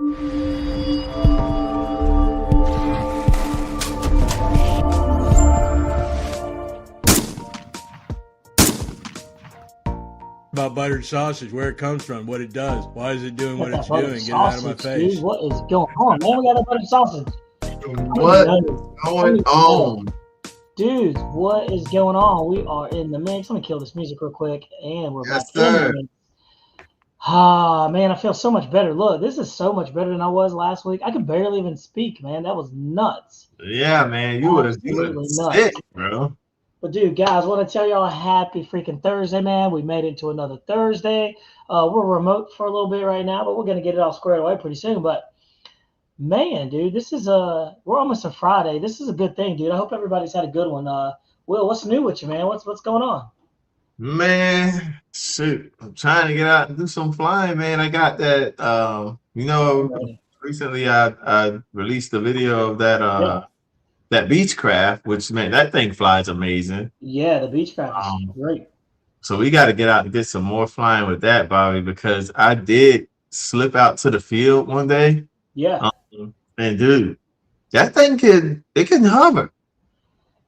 About buttered sausage, where it comes from, what it does, why is it doing what it's Buttered doing, get it out of my sausage, face. dude. What is going on, man? We got a buttered sausage. What is going on? Dudes, what is going on? We are in the mix. Let me kill this music real quick, and we're Yes, back in sir. the mix. Ah, man, I feel so much better. Look, this is so much better than I was last week. I could barely even speak, man. That was nuts. Yeah, man, you was Absolutely sick, bro. But dude, guys, I want to tell y'all happy freaking Thursday, man. We made it to another Thursday. We're remote for a little bit right now, but we're gonna get it all squared away pretty soon. But man, dude, this is we're almost a Friday. This is a good thing, dude. I hope everybody's had a good one. Will, what's new with you, man? What's going on? Man, shoot, I'm trying to get out and do some flying, man. I got that. Recently I released a video of that that Beechcraft, which man, that thing flies amazing. Yeah, the Beechcraft is great. So we got to get out and get some more flying with that, Bobby, because I did slip out to the field one day. Yeah. And dude, that thing can hover.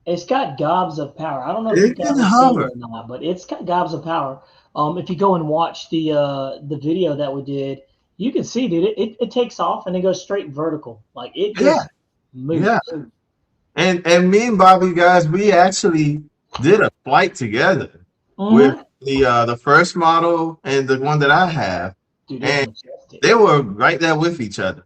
It's got gobs of power. I don't know if It you can guys have seen hover. it or not, but it's got gobs of power. If you go and watch the video that we did, you can see, dude, it takes off and it goes straight vertical. Like it just moves. Yeah. And me and Bobby, guys, we actually did a flight together with the first model and the one that I have. Dude, and they were right there with each other,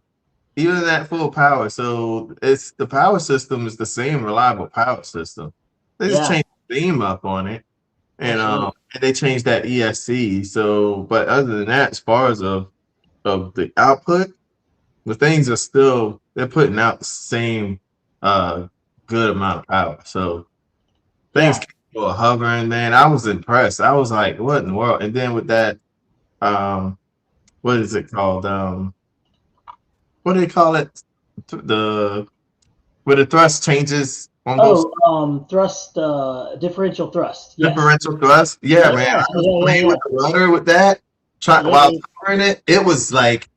even at full power. So it's the power system is the same reliable power system. They just changed the beam up on it, and they changed that ESC. So, but other than that, as far as of the output, the things are still they're putting out the same good amount of power. So things were hovering, man. I was impressed. I was like, what in the world? And then with that, what is it called? What do they call it? Where the thrust changes on those. Thrust, differential thrust. Yes. Differential thrust. Yeah, man. I was playing with the rudder with that. While hovering it, it was like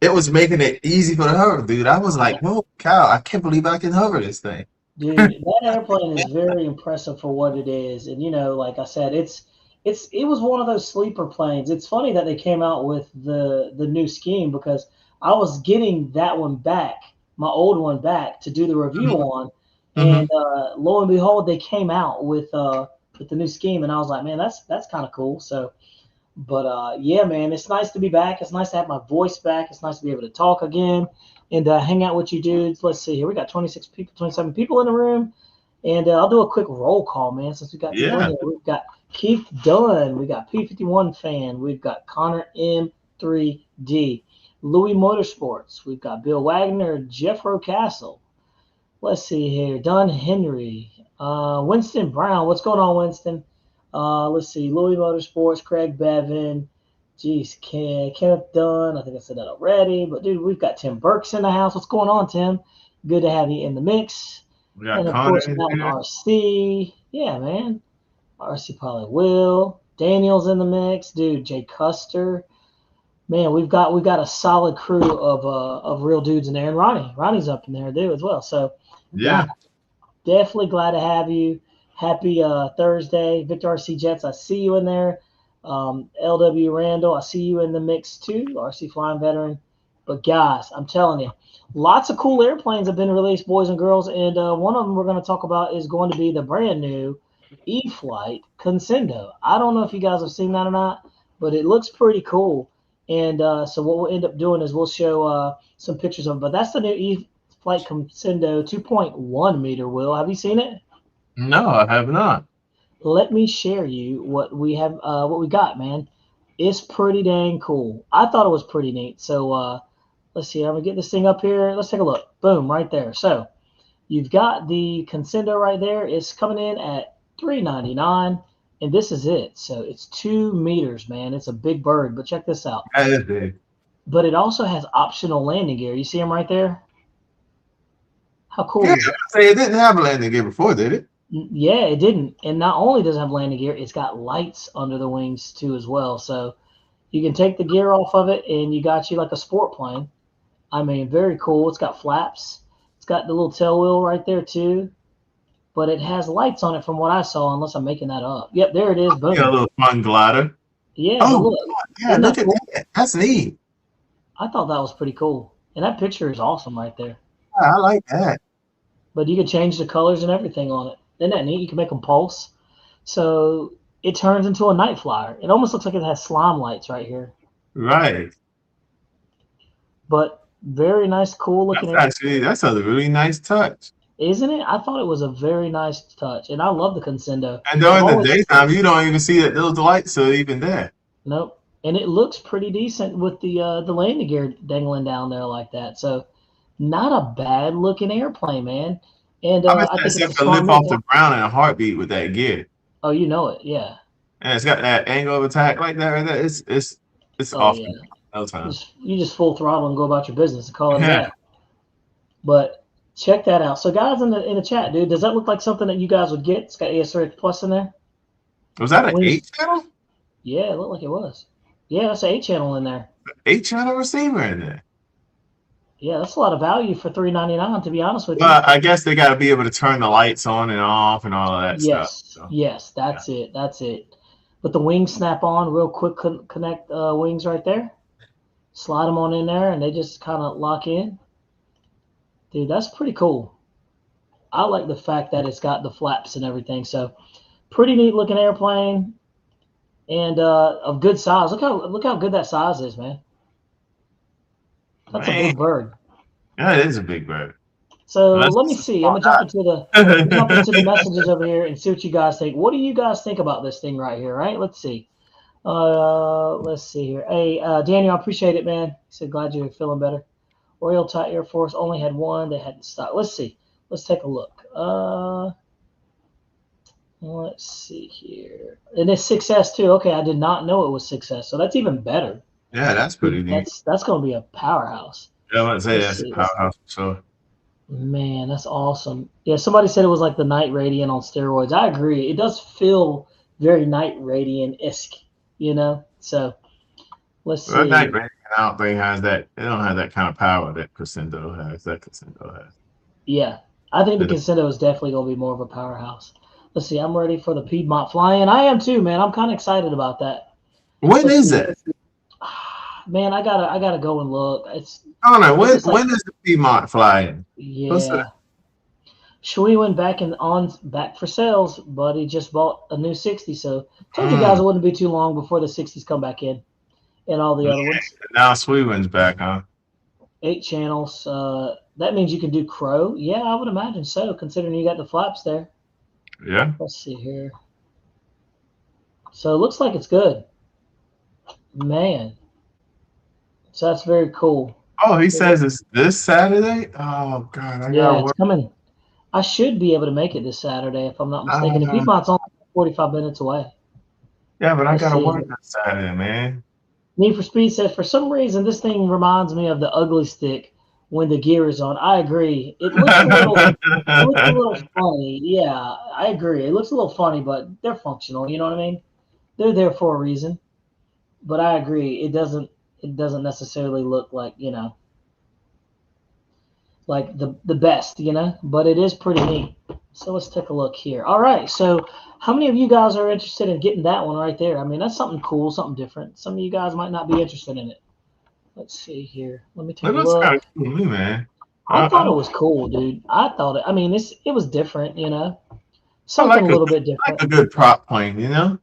it was making it easy for the hover, dude. I was like, "Whoa, cow! I can't believe I can hover this thing." Dude, that airplane is very impressive for what it is, and like I said, it was one of those sleeper planes. It's funny that they came out with the new scheme because I was getting that one back, my old one back, to do the review on, and lo and behold, they came out with the new scheme, and I was like, man, that's kind of cool. So. But yeah, man, it's nice to be back. It's nice to have my voice back. It's nice to be able to talk again and hang out with you dudes. Let's see here. We got 26 people, 27 people in the room. And I'll do a quick roll call, man, since we got people in here. We've got Keith Dunn. We got P51 Fan. We've got Connor M3D. Louis Motorsports. We've got Bill Wagner, Jeff Rocastle. Let's see here. Don Henry. Winston Brown. What's going on, Winston? Let's see, Louis Motorsports, Craig Bevan, Kenneth Dunn. I think I said that already. But, dude, we've got Tim Burks in the house. What's going on, Tim? Good to have you in the mix. We got and, of Connor course, we got RC. Yeah, man. RC probably will. Daniel's in the mix. Dude, Jay Custer. Man, we've got a solid crew of real dudes in there. And Ronnie's up in there, dude, as well. So, yeah, definitely glad to have you. Happy Thursday. Victor RC Jets, I see you in there. LW Randall, I see you in the mix too. RC Flying Veteran. But guys, I'm telling you, lots of cool airplanes have been released, boys and girls. And one of them we're going to talk about is going to be the brand new E-flite Conscendo. I don't know if you guys have seen that or not, but it looks pretty cool. And so what we'll end up doing is we'll show some pictures of it. But that's the new E-flite Conscendo 2.1 meter, Will. Have you seen it? No, I have not. Let me share you what we have, what we got, man. It's pretty dang cool. I thought it was pretty neat. So let's see. I'm gonna get this thing up here. Let's take a look. Boom, right there. So you've got the Conscendo right there. It's coming in at $399, and this is it. So it's 2 meters, man. It's a big bird. But check this out. That is big. But it also has optional landing gear. You see them right there? How cool is that? Say it didn't have a landing gear before, did it? Yeah, it didn't. And not only does it have landing gear, it's got lights under the wings too as well. So you can take the gear off of it and you got you like a sport plane. I mean, very cool. It's got flaps. It's got the little tail wheel right there too. But it has lights on it from what I saw, unless I'm making that up. Yep, there it is. Boom. Yeah, a little fun glider. Yeah, Oh, look. yeah, look at that. That's neat. I thought that was pretty cool. And that picture is awesome right there. Yeah, I like that. But you can change the colors and everything on it. Isn't that neat? You can make them pulse. So it turns into a night flyer. It almost looks like it has slime lights right here. Right. But very nice, cool looking. That's a really nice touch. Isn't it? I thought it was a very nice touch. And I love the Conscendo. And during the daytime, you don't even see that those lights are even there. Nope. And it looks pretty decent with the landing gear dangling down there like that. So not a bad looking airplane, man. And I think it's to lift off the ground in a heartbeat with that gear. Oh, you know it, yeah. And it's got that angle of attack like that. Right there. It's awesome. Yeah. No time. You just full throttle and go about your business and call it that. But check that out. So guys in the chat, dude, does that look like something that you guys would get? It's got ASRX Plus in there. Was that an 8-channel? Yeah, it looked like it was. Yeah, that's an 8-channel in there. 8-channel receiver in there. Yeah, that's a lot of value for $399, to be honest with you. I guess they got to be able to turn the lights on and off and all of that stuff. So. Yes, that's it. That's it. But the wings snap on real quick. Connect wings right there. Slide them on in there, and they just kind of lock in. Dude, that's pretty cool. I like the fact that it's got the flaps and everything. So, pretty neat looking airplane, and of good size. Look how good that size is, man. That's a big bird. Yeah, it is a big bird. So let me see. I'm gonna jump into the messages over here and see what you guys think. What do you guys think about this thing right here? Right? Let's see. Let's see here. Hey, Daniel, I appreciate it, man. He said glad you're feeling better. Royal Thai Air Force only had one. They had to stop. Let's see. Let's take a look. Let's see here. And it's 6S too. Okay, I did not know it was 6S, so that's even better. Yeah, that's pretty neat. That's going to be a powerhouse. Yeah, I would say that's a powerhouse for sure. Man, that's awesome. Yeah, somebody said it was like the Night Radiant on steroids. I agree. It does feel very Night Radiant-esque, you know? So, let's see. Well, Night Radiant, I don't think has that. They don't have that kind of power that Conscendo has. Yeah, I think the Conscendo is definitely going to be more of a powerhouse. Let's see. I'm ready for the Piedmont fly-in. I am too, man. I'm kind of excited about that. When is it? Man, I gotta go and look. When is the Piedmont flying? Yeah. Shui went back for sales, but he just bought a new 60. So told you guys it wouldn't be too long before the 60s come back in, and all the other ones. Now Sweetwin's back, huh? 8 channels. That means you can do Crow. Yeah, I would imagine so, considering you got the flaps there. Yeah. Let's see here. So it looks like it's good, man. So that's very cool. Oh, he says it's this Saturday? Oh, God. It's coming. I should be able to make it this Saturday if I'm not mistaken. The Piedmont's only 45 minutes away. Yeah, but I got to work this Saturday, man. Need for Speed says, for some reason, this thing reminds me of the Ugly Stick when the gear is on. I agree. It looks a little funny. Yeah, I agree. It looks a little funny, but they're functional. You know what I mean? They're there for a reason. But I agree. It doesn't necessarily look like, you know, like the best, you know, but it is pretty neat. So let's take a look here. All right. So how many of you guys are interested in getting that one right there? I mean, that's something cool, something different. Some of you guys might not be interested in it. Let's see here. Let me take a look. Kind of cool, man. I thought it was cool, dude. I mean, it was different, you know, something a little bit different. I like a good prop plane, you know?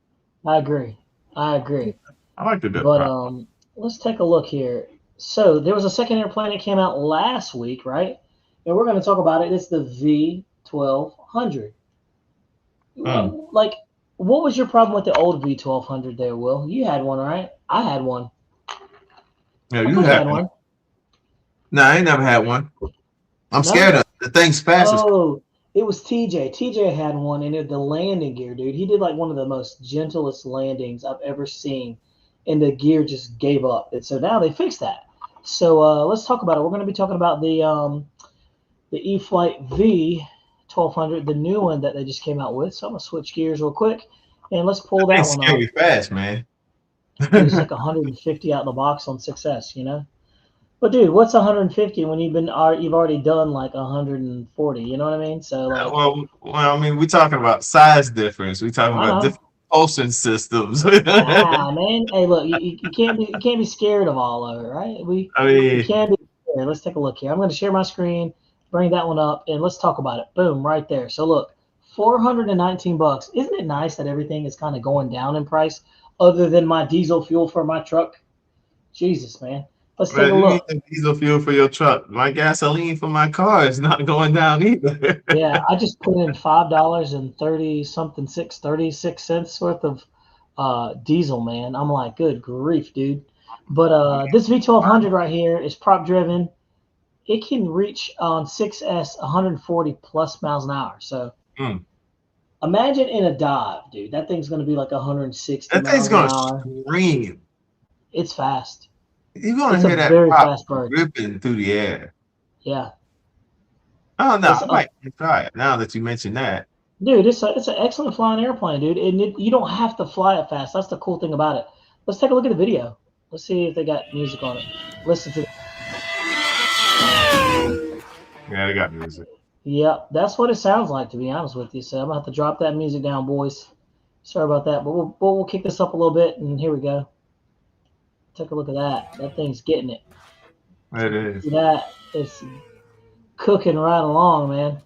I agree. I like a good prop. Let's take a look here. So there was a second airplane that came out last week, right? And we're going to talk about it. It's the V1200. Like, what was your problem with the old V1200 there, Will? You had one, right? I had one. Yeah, you had one. No, I ain't never had one. I'm scared of the thing's fast. Oh, it was TJ. TJ had one, and the landing gear, dude. He did like one of the most gentlest landings I've ever seen. And the gear just gave up. And so now they fixed that. So let's talk about it. We're going to be talking about the E-flite V1200, the new one that they just came out with. So I'm going to switch gears real quick. And let's pull that one out. Fast, man. It's like 150 out of the box on 6S, you know. But dude, what's 150 when you've already done like 140? You know what I mean? So like, I mean, we're talking about size difference. We're talking I about know. different propulsion systems. Ah, man. Hey, look, you can't be scared of all of it, right? I We mean, can't be scared. Let's take a look here. I'm going to share my screen, bring that one up, and let's talk about it. Boom, right there. So look, $419. Isn't it nice that everything is kind of going down in price, other than my diesel fuel for my truck? Jesus, man. Let's take a man, you need look. the diesel fuel for your truck. My gasoline for my car is not going down either. Yeah, I just put in $5 and 36 cents worth of diesel, man. I'm like, good grief, dude. But this V1200 right here is prop driven. It can reach on 6S 140 plus miles an hour. So Mm. imagine in a dive, dude. That thing's going to be like 160 That thing's miles an gonna hour. scream. It's fast. You're gonna It's a hear that very prop fast bird. ripping through the air. Yeah. Oh no, It's I might try it now that you mentioned that. Dude, it's an excellent flying airplane, dude. And you don't have to fly it fast. That's the cool thing about it. Let's take a look at the video. Let's see if they got music on it. Listen to. Yeah, they got music. Yep, that's what it sounds like, to be honest with you. So I'm gonna have to drop that music down, boys. Sorry about that, but we'll kick this up a little bit, and here we go. Take a look at that. That thing's getting it. It is. See that? It's cooking right along, man.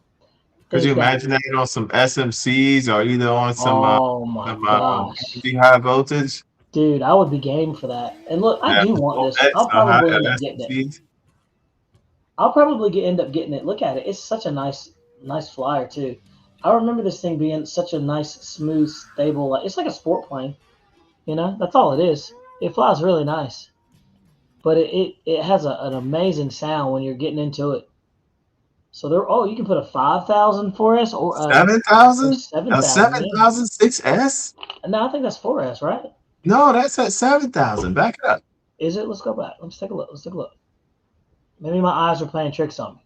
Could you imagine that on some SMCs or either on some oh my gosh, high voltage? dude, I would be game for that. And look, I do want this. I'll probably end up getting it. I'll probably end up getting it. Look at it. It's such a nice flyer too. I remember this thing being such a nice, smooth, stable. It's like a sport plane. You know, that's all it is. It flies really nice, but it has an amazing sound when you're getting into it. So you can put a 5,000 4S or 7,000? 7,000. 6S? No, I think that's 4S, right? No, that's at 7,000. Back it up. Is it? Let's go back. Let's take a look. Maybe my eyes are playing tricks on me.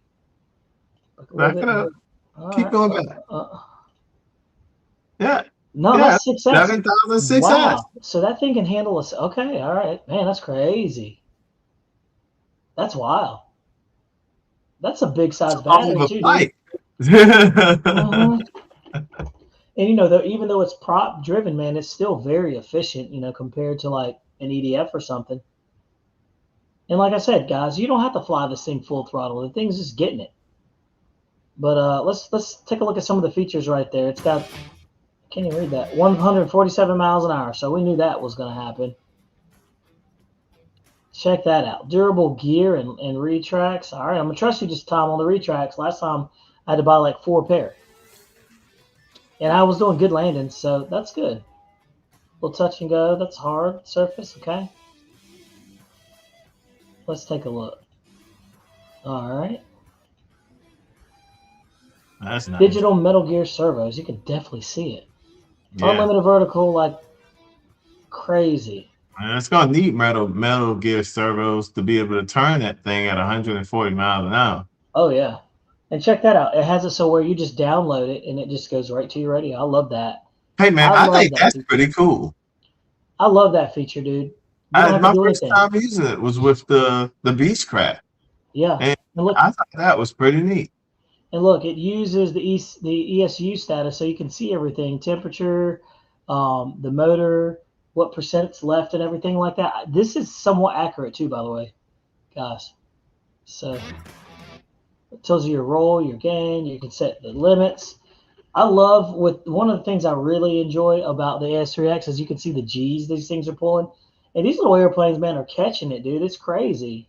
Back it up. Keep going back. Yeah. No, that's 6S. 7,000 6S. Wow. So that thing can handle us. Okay, all right. Man, that's crazy. That's wild. That's a big size battery too. Mm-hmm. And you know, even though it's prop driven, man, it's still very efficient, you know, compared to like an EDF or something. And like I said, guys, you don't have to fly this thing full throttle. The thing's just getting it. But let's take a look at some of the features right there. It's got, can't even read that, 147 miles an hour. So we knew that was going to happen. Check that out. Durable gear and retracts. All right, I'm going to trust you this time on the retracts. Last time I had to buy like 4 pair. And I was doing good landings, so that's good. Little touch and go. That's hard surface, okay? Let's take a look. All right. That's nice. Digital Metal Gear servos. You can definitely see it. Yeah. Unlimited vertical, like crazy. Man, it's gonna need metal gear servos to be able to turn that thing at 140 miles an hour. Oh yeah, and check that out. It has it so where you just download it and it just goes right to your radio. I love that. Hey man, I think that's pretty cool. I love that feature, dude. My first time using it was with the Beechcraft. Yeah, and look, I thought that was pretty neat. And look, it uses the ESU status, so you can see everything: temperature, the motor, what percent's left, and everything like that. This is somewhat accurate too, by the way, guys. So it tells you your roll, your gain. You can set the limits. I love one of the things I really enjoy about the AS3X is you can see the G's these things are pulling, and these little airplanes, man, are catching it, dude. It's crazy.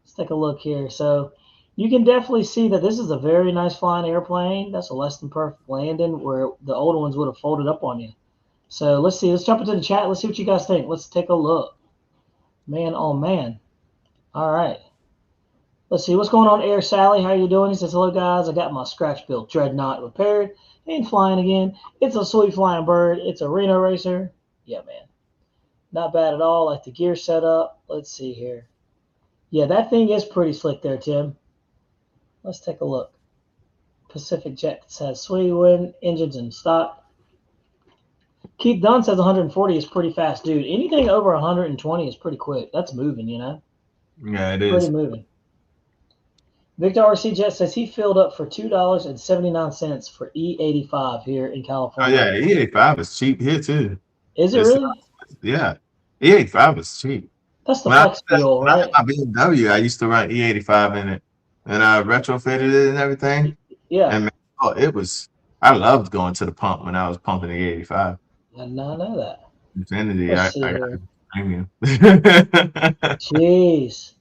Let's take a look here. So you can definitely see that this is a very nice flying airplane. That's a less than perfect landing where the older ones would have folded up on you. So let's see. Let's jump into the chat. Let's see what you guys think. Let's take a look. Man, oh man. All right. Let's see. What's going on, Air Sally? How you doing? He says, hello, guys. I got my scratch-built Dreadnought repaired and flying again. It's a sweet flying bird. It's a Reno racer. Yeah, man. Not bad at all. Like the gear setup. Let's see here. Yeah, that thing is pretty slick there, Tim. Let's take a look. Pacific Jet says sweet wind engines in stock. Keith Dunn says 140 is pretty fast, dude. Anything over 120 is pretty quick. That's moving, you know. Yeah, it Pretty is. moving. Victor RC Jet says he filled up for $2.79 for E85 here in Oh California. yeah, E85 is cheap here too. Is it It's really? yeah, E85 is cheap. That's the When I, flex fuel, when I had right? my BMW, I used to run E85 in it, and I retrofitted it and everything. Yeah. And man, oh, it was. I loved going to the pump when I was pumping the E85. I did not know that. Infinity, Let's I see got here. a premium. Jeez.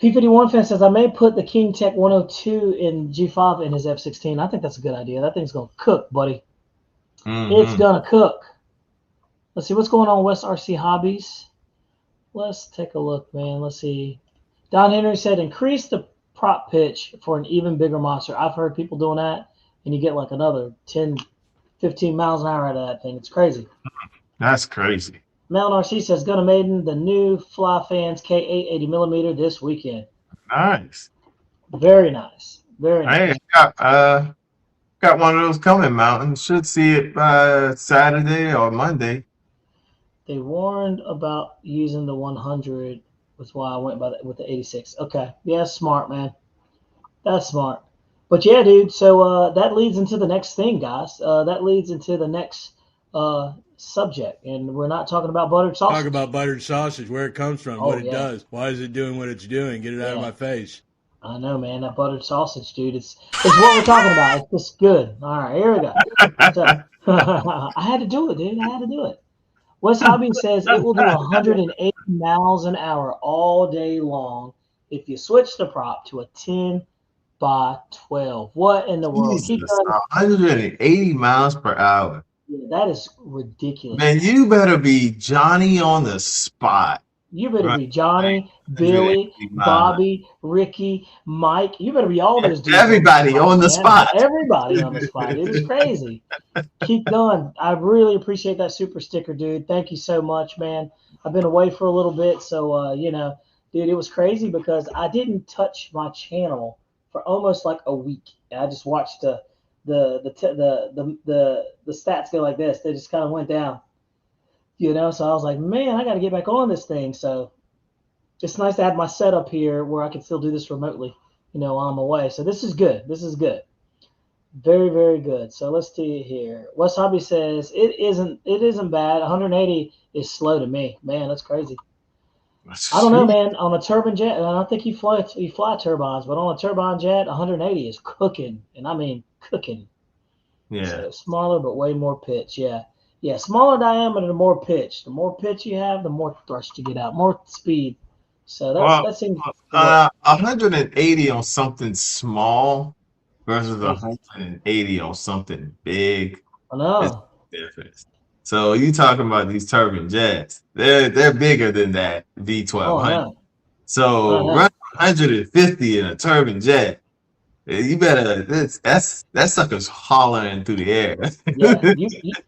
P51 fan says I may put the King Tech 102 in G5 in his F16. I think that's a good idea. That thing's gonna cook, buddy. It's gonna cook. Let's see what's going on, West RC Hobbies. Let's take a look, man. Let's see. Don Henry said increase the prop pitch for an even bigger monster. I've heard people doing that, and you get like another 10, 15 miles an hour out of that thing. It's crazy. That's crazy. Mount RC says Gunna Maiden, the new Fly Fans K8 80mm this weekend. Nice. Very nice. Very nice. Hey, got one of those coming, Mountain. Should see it by Saturday or Monday. They warned about using the 100. That's why I went with the 86. Okay. Yeah, smart, man. That's smart. But yeah, dude. So that leads into the next thing, guys. That leads into the next subject, and we're not talking about buttered sausage. Talk about buttered sausage, where it comes from, what it does. Why is it doing what it's doing? Get it out of my face. I know, man. That buttered sausage, dude. It's what we're talking about. It's just good. All right, here we go. I had to do it, dude. I had to do it. Wes Hobby says it will do 180 miles an hour all day long if you switch the prop to a 10 by 12. What in the world? Jesus, 180 miles per hour. Yeah, that is ridiculous. Man, you better be Johnny on the spot. You better be Johnny, Billy, Bobby, Ricky, Mike. You better be all those dudes. Everybody on the spot. Everybody on the spot. It is crazy. Keep going. I really appreciate that super sticker, dude. Thank you so much, man. I've been away for a little bit, so dude, it was crazy because I didn't touch my channel for almost like a week. I just watched the stats go like this. They just kind of went down. So I was like, man, I got to get back on this thing. So it's nice to have my setup here where I can still do this remotely, while I'm away. So this is good. This is good. Very, very good. So let's see here. Wes Hobby says it isn't bad. 180 is slow to me. Man, that's crazy. I don't know, man. On a turbine jet, and I think you fly turbines, but on a turbine jet, 180 is cooking, and I mean cooking. Yeah. So smaller but way more pitch. Yeah. Yeah, smaller diameter, the more pitch. The more pitch you have, the more thrust you get out, more speed. So that seems 180 on something small versus 180 on something big. I know. Difference. So you talking about these turbine jets? They're bigger than that V1200. Oh, no. So run 150 in a turbine jet. You better. That sucker's hollering through the air. Yeah,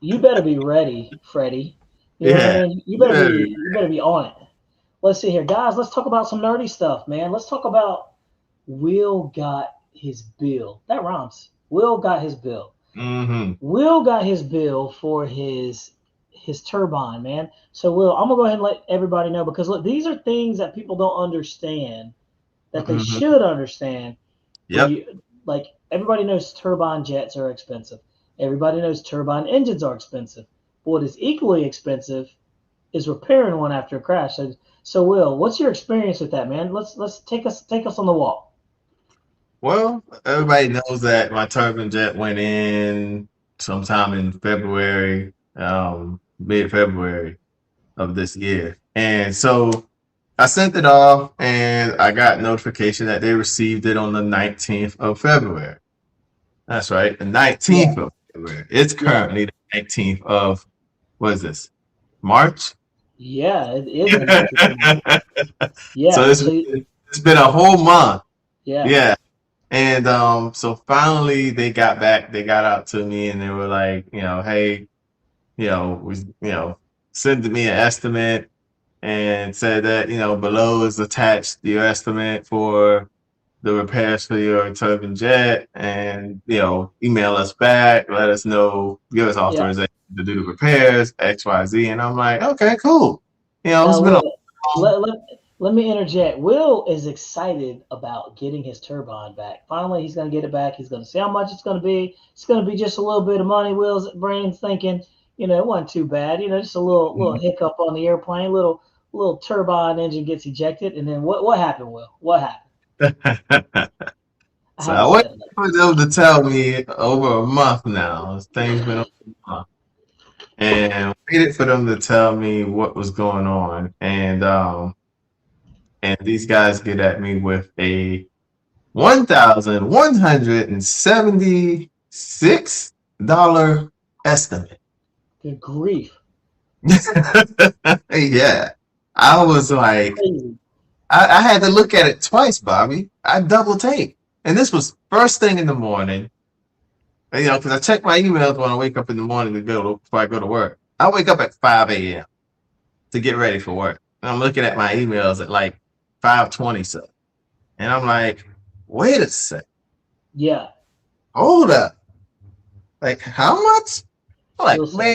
you better be ready, Freddie. You know what I mean? You better be on it. Let's see here, guys. Let's talk about some nerdy stuff, man. Let's talk about Will got his bill. That rhymes. Will got his bill. Mm-hmm. Will got his bill for his turbine, man. So Will, I'm gonna go ahead and let everybody know because look, these are things that people don't understand that they should understand. Yep. Like everybody knows turbine jets are expensive. Everybody knows turbine engines are expensive. But what is equally expensive is repairing one after a crash. So Will, what's your experience with that, man? Let's take us on the walk. Well, everybody knows that my turbine jet went in sometime in February, mid-February of this year. And so I sent it off and I got notification that they received it on the 19th of February. That's right, the 19th of February. It's currently the 19th of, what is this, March? Yeah, it is. Yeah. So it's been a whole month. Yeah. And so finally they got out to me and they were like, hey, send me an estimate and said that, below is attached your estimate for the repairs for your turbine jet and, email us back, let us know, give us authorization to do the repairs, XYZ. And I'm like, okay, cool. It's been Let me interject. Will is excited about getting his turbine back. Finally, he's going to get it back. He's going to see how much it's going to be. It's going to be just a little bit of money. Will's brain's thinking, it wasn't too bad. Just a little hiccup on the airplane, little turbine engine gets ejected, and then what happened, Will? What happened? So I waited for them to tell me over a month now. This thing's been over a month. And waited for them to tell me what was going on. And these guys get at me with a $1,176 estimate. Good grief. Yeah. I was like, I had to look at it twice, Bobby. I double take. And this was first thing in the morning. Because I check my emails when I wake up in the morning before I go to work. I wake up at 5 a.m. to get ready for work. And I'm looking at my emails at like 5:20 so. And I'm like, wait a sec. Yeah. Hold up. Like, how much? I'm like, man.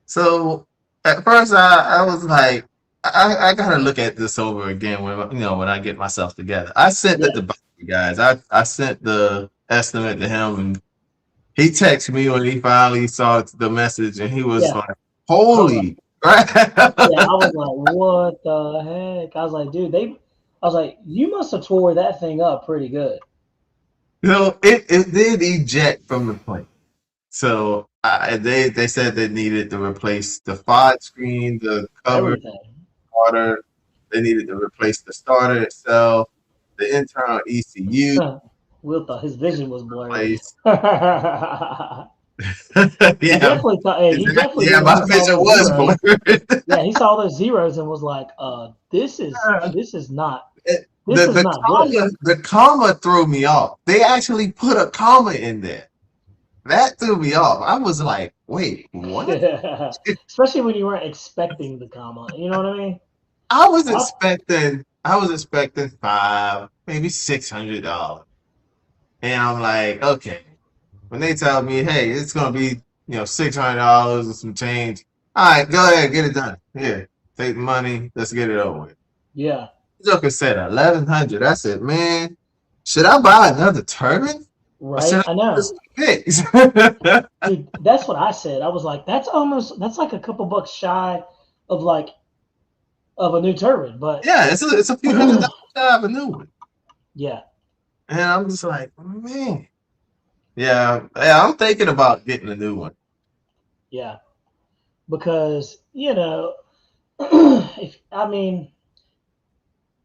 So at first I was like, I gotta look at this over again when I get myself together. I sent it to Bobby, guys. I sent the estimate to him, and he texted me when he finally saw the message, and he was like, holy crap. Yeah, I was like, what the heck? I was like, dude, you must have tore that thing up pretty good. It did eject from the plane. So they said they needed to replace the FOD screen, the cover, starter. They needed to replace the starter itself, the internal ECU. Will thought his vision was blurry. Yeah, my vision was blurred. Yeah, he saw those zeros and was like, this is not the comma threw me off. They actually put a comma in there. That threw me off. I was like, wait, what? Especially when you weren't expecting the comma. You know what I mean? I was expecting $500, maybe $600. And I'm like, okay. When they tell me, hey, it's gonna be, $600 and some change. All right, go ahead, get it done. Here, take the money. Let's get it over with. Yeah. Joker said $1,100. I said, man, should I buy another turbine? Right, I know. Dude, that's what I said. I was like, that's like a couple bucks shy of a new turbine, but yeah, it's a few $100 shy of a new one. Yeah. And I'm just like, man. Yeah, I'm thinking about getting a new one. Yeah. Because,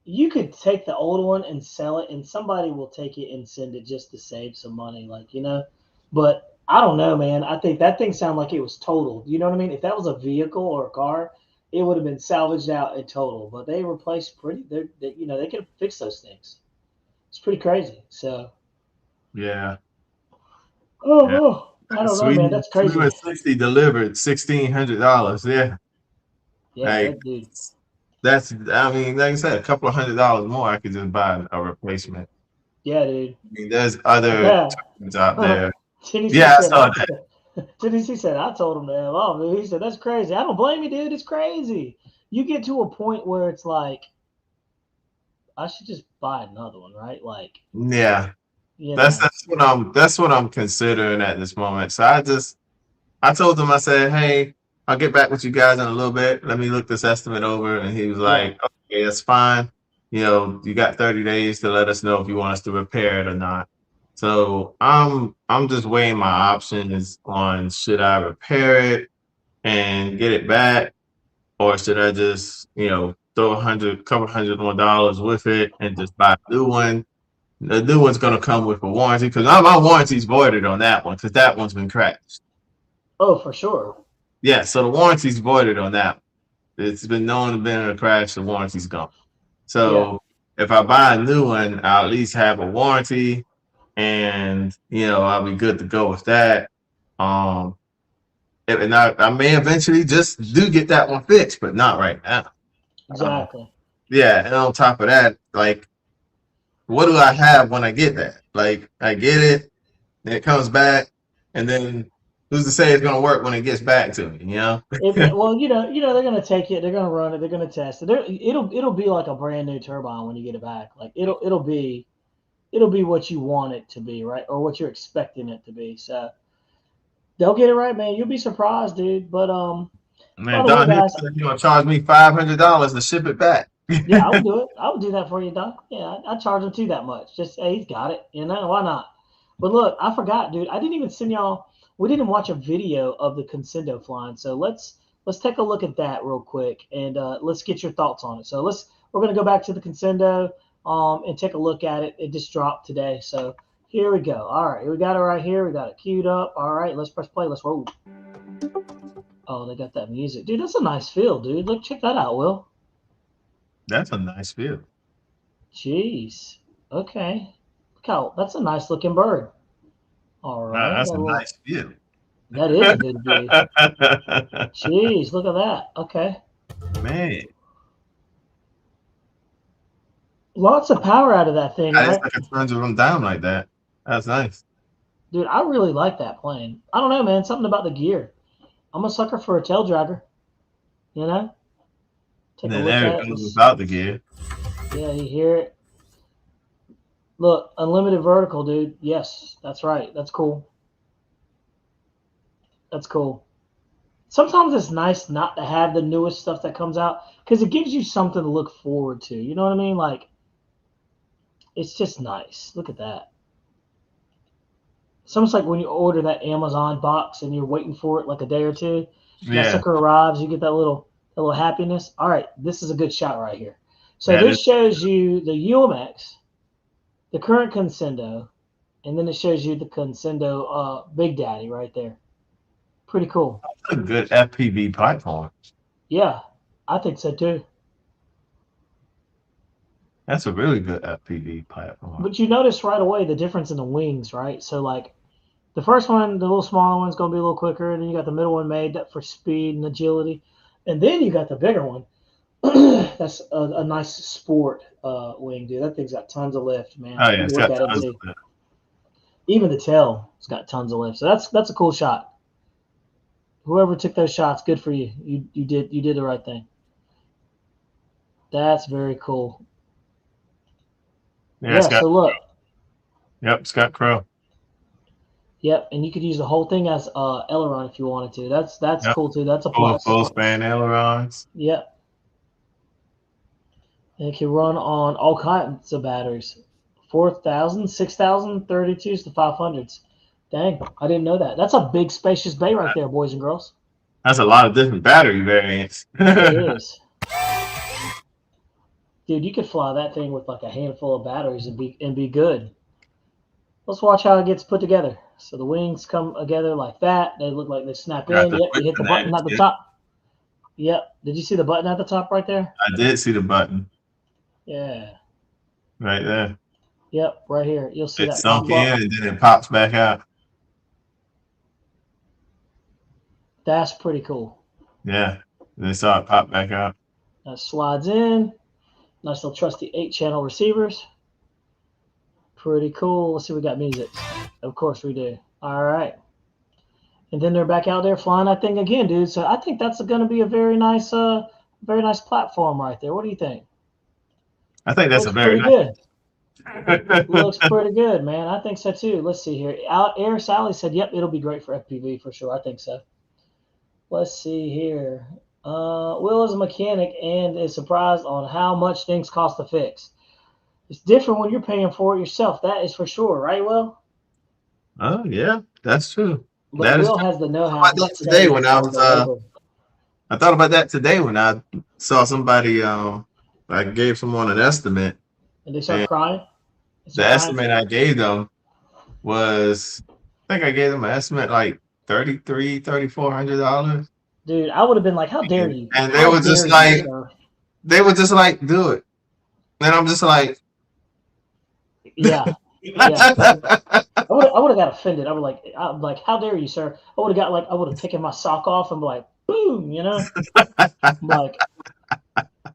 you could take the old one and sell it, and somebody will take it and send it just to save some money, But I don't know, man. I think that thing sounded like it was totaled. You know what I mean? If that was a vehicle or a car, it would have been salvaged out and total. But they replaced they could fix those things. It's pretty crazy. So. Yeah. Oh, I don't know, man. That's crazy. 60 delivered $1,600. Yeah. Yeah, dude. That's, like I said, a couple of $100 more, I could just buy a replacement. Yeah, dude. There's other turbines out there. I saw that. Tennessee said, I told him that. Oh, dude. He said, that's crazy. I don't blame you, dude. It's crazy. You get to a point where it's like, I should just buy another one, right? Yeah. That's what I'm considering at this moment. So I told him, I said, hey, I'll get back with you guys in a little bit. Let me look this estimate over. And he was like, okay, that's fine. You got 30 days to let us know if you want us to repair it or not. So I'm just weighing my options on, should I repair it and get it back, or should I just, throw couple $100 more with it and just buy a new one? The new one's going to come with a warranty, because my warranty's voided on that one, because that one's been crashed. Oh, for sure. Yeah, so the warranty's voided on that one. It's been known to have been in a crash, the warranty's gone. So if I buy a new one, I'll at least have a warranty, and I'll be good to go with that. And I may eventually just get that one fixed, but not right now. Exactly. Yeah, and on top of that, what do I have when I get that? I get it, and it comes back, and then Who's to say it's gonna work when it gets back to me? You know. Well, they're gonna take it. They're gonna run it. They're gonna test it. It'll be like a brand new turbine when you get it back. Like it'll be what you want it to be, right, or what you're expecting it to be. So they'll get it right, man. You'll be surprised, dude. But man, Don, guys, you gonna charge me $500 to ship it back? Yeah, I would do it. I would do that for you, Don. Yeah, I'd charge him too that much. Just hey, he's got it. Why not? But look, I forgot, dude. I didn't even send y'all. We didn't watch a video of the Conscendo flying. So let's take a look at that real quick and let's get your thoughts on it. So we're gonna go back to the Conscendo and take a look at it. It just dropped today. So here we go. All right, we got it right here. We got it queued up. All right, let's press play. Let's roll. Oh, they got that music, dude. That's a nice feel, dude. Look, check that out, Will. That's a nice feel. Jeez. Okay. Look how that's a nice looking bird. All right. That's a nice view. That is a good view. Jeez, look at that. Okay. Man. Lots of power out of that thing. I just like it turns them down like that. That's nice. Dude, I really like that plane. I don't know, man. Something about the gear. I'm a sucker for a tail dragger. You know? And then there it goes without the gear. Yeah, you hear it. Look, unlimited vertical, dude. Yes, that's right. That's cool. That's cool. Sometimes it's nice not to have the newest stuff that comes out because it gives you something to look forward to. You know what I mean? Like, it's just nice. Look at that. It's almost like when you order that Amazon box and you're waiting for it like a day or two. Yeah. That sucker arrives, you get that little happiness. All right, this is a good shot right here. So this shows you the UMX, the current Conscendo, and then it shows you the Conscendo Big Daddy right there. Pretty cool. That's a good FPV platform. Yeah, I think so too. That's a really good FPV platform. But you notice right away the difference in the wings, right? So like the first one, the little smaller one's going to be a little quicker, and then you got the middle one made for speed and agility. And then you got the bigger one. That's a nice sport wing, dude. That thing's got tons of lift, man. Oh, yeah, it's got tons of lift. Even the tail has got tons of lift. So that's a cool shot. Whoever took those shots, good for you. You did the right thing. That's very cool. Yeah, so look. Yep, Scott Crow. Yep, and you could use the whole thing as aileron if you wanted to. That's cool too. That's a plus. Full span ailerons. Yep. And it can run on all kinds of batteries. 4,000, 6,000, 32s to 500s. Dang, I didn't know that. That's a big spacious bay right there, boys and girls. That's a lot of different battery variants. It is. Dude, you could fly that thing with like a handful of batteries and be good. Let's watch how it gets put together. So the wings come together like that. They look like they snap in. Yep, you hit the button at the top. Yep. Did you see the button at the top right there? I did see the button. Yeah. Right there. Yep, right here. You'll see that. It sunk in and then it pops back out. That's pretty cool. Yeah. And then saw it pop back out. That slides in. Nice little trusty 8-channel receivers. Pretty cool. Let's see, we got music. Of course we do. All right. And then they're back out there flying that thing again, dude. So I think that's going to be a very nice platform right there. What do you think? I think that's Looks a very good. Looks pretty good, man. I think so too. Let's see here. Air Sally said, "Yep, it'll be great for FPV for sure." I think so. Let's see here. Will is a mechanic and is surprised on how much things cost to fix. It's different when you're paying for it yourself. That is for sure, right, Will? Oh yeah, that's true. But Will has the know-how. I thought today when I was I thought about that today when I saw somebody I gave someone an estimate. And they start crying? The estimate I gave them was, I think I gave them an estimate like $3,400. Dude, I would have been like, how dare you? And they were just like, do it. And I'm just like, yeah. I would have got offended. I'm like, how dare you, sir? I would have taken my sock off and be like, boom, you know? I'm like,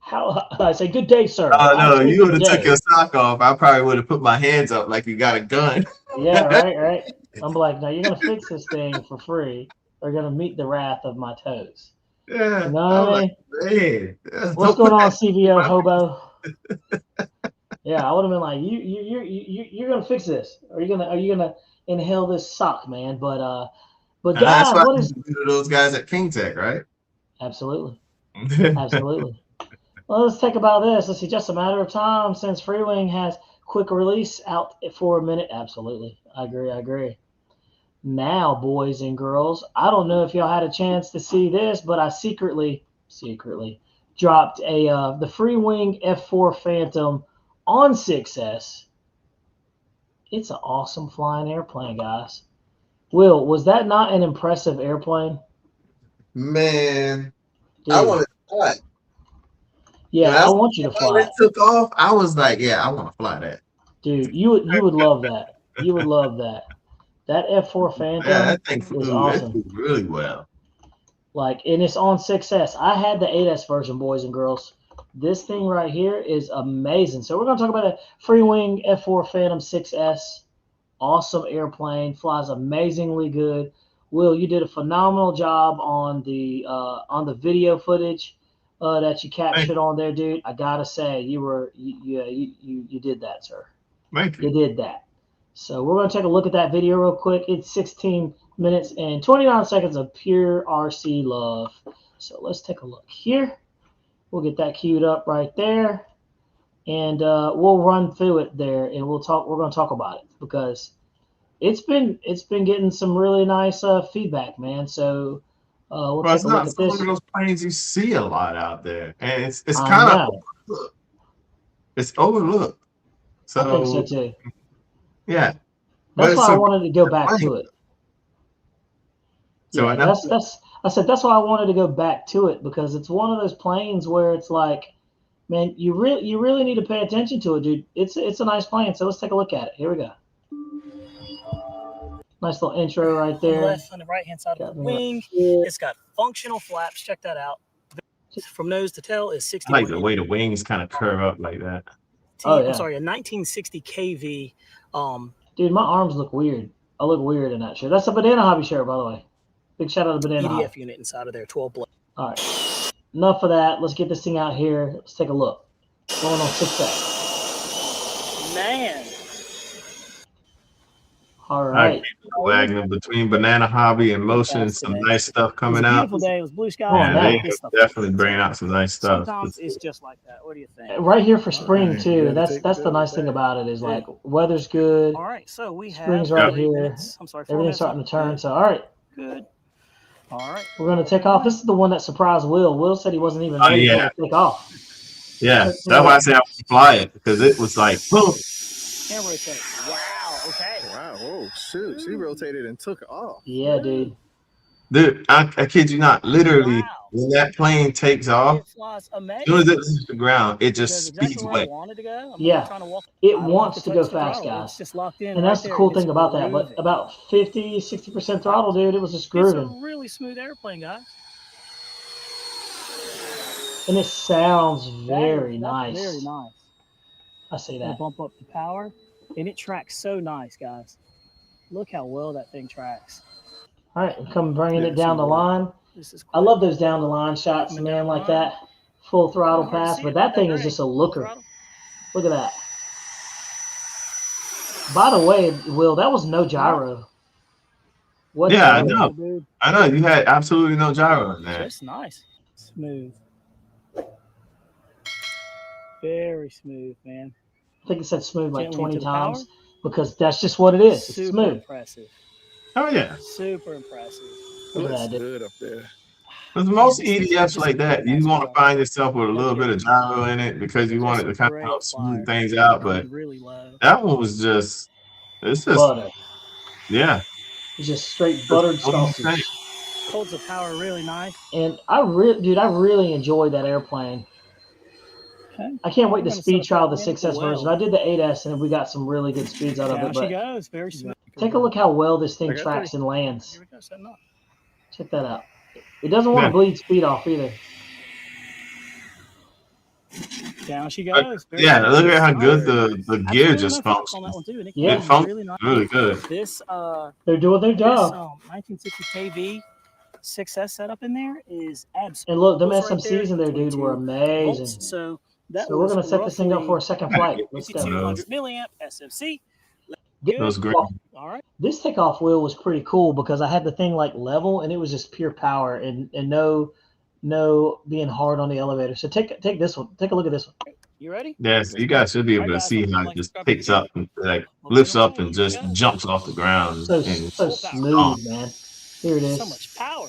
how? I say, good day, sir. Oh no, you would have took your sock off. I probably would have put my hands up like you got a gun. Yeah, right. I'm like, now you're gonna fix this thing for free, or you're gonna meet the wrath of my toes. Yeah, You know what I mean? Man, What's going on, CVO hobo? Yeah, I would have been like, you're gonna fix this, or are you gonna inhale this sock, man? But And that's guys, why what is those guys at King Tech, right? absolutely, absolutely. Well, let's think about this. Let's see, just a matter of time since Freewing has quick release out for a minute. Absolutely, I agree. Now, boys and girls, I don't know if y'all had a chance to see this, but I secretly dropped the Freewing F4 Phantom on 6S. It's an awesome flying airplane, guys. Will, was that not an impressive airplane? Man, Dude. I want to fly. Yeah, I want you to fly. It took off. I was like, yeah, I want to fly that. Dude, you would love that. You would love that. That F4 Phantom that thing is awesome. It flew really well. Like, and it's on 6S. I had the 8S version, boys and girls. This thing right here is amazing. So we're going to talk about a Freewing F4 Phantom 6S. Awesome airplane. Flies amazingly good. Will, you did a phenomenal job on the video footage that you captured on there, dude. I gotta say, you did that, sir. Thank you. You did that. So we're gonna take a look at that video real quick. It's 16 minutes and 29 seconds of pure RC love. So let's take a look here. We'll get that queued up right there, and we'll run through it there, and we're gonna talk about it because it's been getting some really nice feedback, man. So we'll take a look at this. One of those planes you see a lot out there, and it's kind of overlooked. It's overlooked. So I think so too. Yeah, that's why I wanted to go back to it. So yeah, I said that's why I wanted to go back to it because it's one of those planes where it's like, man, you really need to pay attention to it, dude. It's a nice plane. So let's take a look at it. Here we go. Nice little intro right there. On the right-hand side of the wing, it's got functional flaps. Check that out. From nose to tail is 60. I like the way the wings kind of curve up like that. Oh, yeah. I'm sorry, a 1960 KV. Dude, my arms look weird. I look weird in that shirt. That's a Banana Hobby shirt, by the way. Big shout out to Banana Hobby. EDF unit inside of there, 12 blade. All right. Enough of that. Let's get this thing out here. Let's take a look. Going on 6S. Man. All right. Wagging between Banana Hobby and Motion, some nice stuff coming out. Beautiful day. It was blue sky. Yeah, they definitely bringing out some nice stuff. Sometimes it's just like that. What do you think? Right here for spring too. That's the nice thing about it is like weather's good. All right, so we have spring's right here. I'm sorry, everything's starting to turn. So all right. Good. All right. We're gonna take off. This is the one that surprised Will. Will said he wasn't even ready to take off. Yeah, that's why I said I was fly it because it was like boom. And rotate. Wow. Okay. Wow. Oh shoot! She rotated and took off. Yeah, dude. Dude, I kid you not. Literally, when that plane takes off, it flies amazing. As soon as it hits the ground, it just speeds away. Yeah, it wants to go fast, guys. And that's the cool thing about that. But about 50-60% throttle, dude, it was just grooving. It's a really smooth airplane, guys. And it sounds very nice. Very nice. I say that. Bump up the power, and it tracks so nice, guys. Look how well that thing tracks. All right, come bringing it down the line. I love those down the line shots, man, like that. Full throttle pass, but that thing is just a looker. Look at that. By the way, Will, that was no gyro. What I know. Dude? I know. You had absolutely no gyro in there. Just nice. Smooth. Very smooth, man. I think it said smooth like 20 times because that's just what it is. It's smooth. Impressive. Oh, yeah. Super impressive. Look at that, good up there. Because most EDFs like that, you want to find yourself with a little bit of gyro in it because you want it to kind of help smooth things out. But that one was just, it's just, butter. Yeah. It's just straight buttered sausage. Holds the power really nice. And I really enjoyed that airplane. Okay. I can't wait to speed trial the 6S version. I did the 8S and we got some really good speeds out of it. But she goes, very smooth. Take a look how well this thing tracks and lands. Check that out. It doesn't want to bleed speed off either. Down she goes. Yeah, look at how good Alright. the gear Absolutely just no flaps on that functions. one too, and it Yeah. came It really nice. really good. This They're doing their this job. 1960 KV 6S setup in there is absolutely. And look, them Right there, SMCs in there, dude, were 22 amazing. volts. So that So we're was gonna set this thing up for a second flight. Let's go. 5200 milliamp SMC. It was great. All right. This takeoff wheel was pretty cool because I had the thing like level and it was just pure power and no being hard on the elevator. So take this one. Take a look at this one. You ready? Yes, you guys should be able to see how it just picks up and like lifts up and just jumps off the ground. So and smooth, man. Here it is. So much power.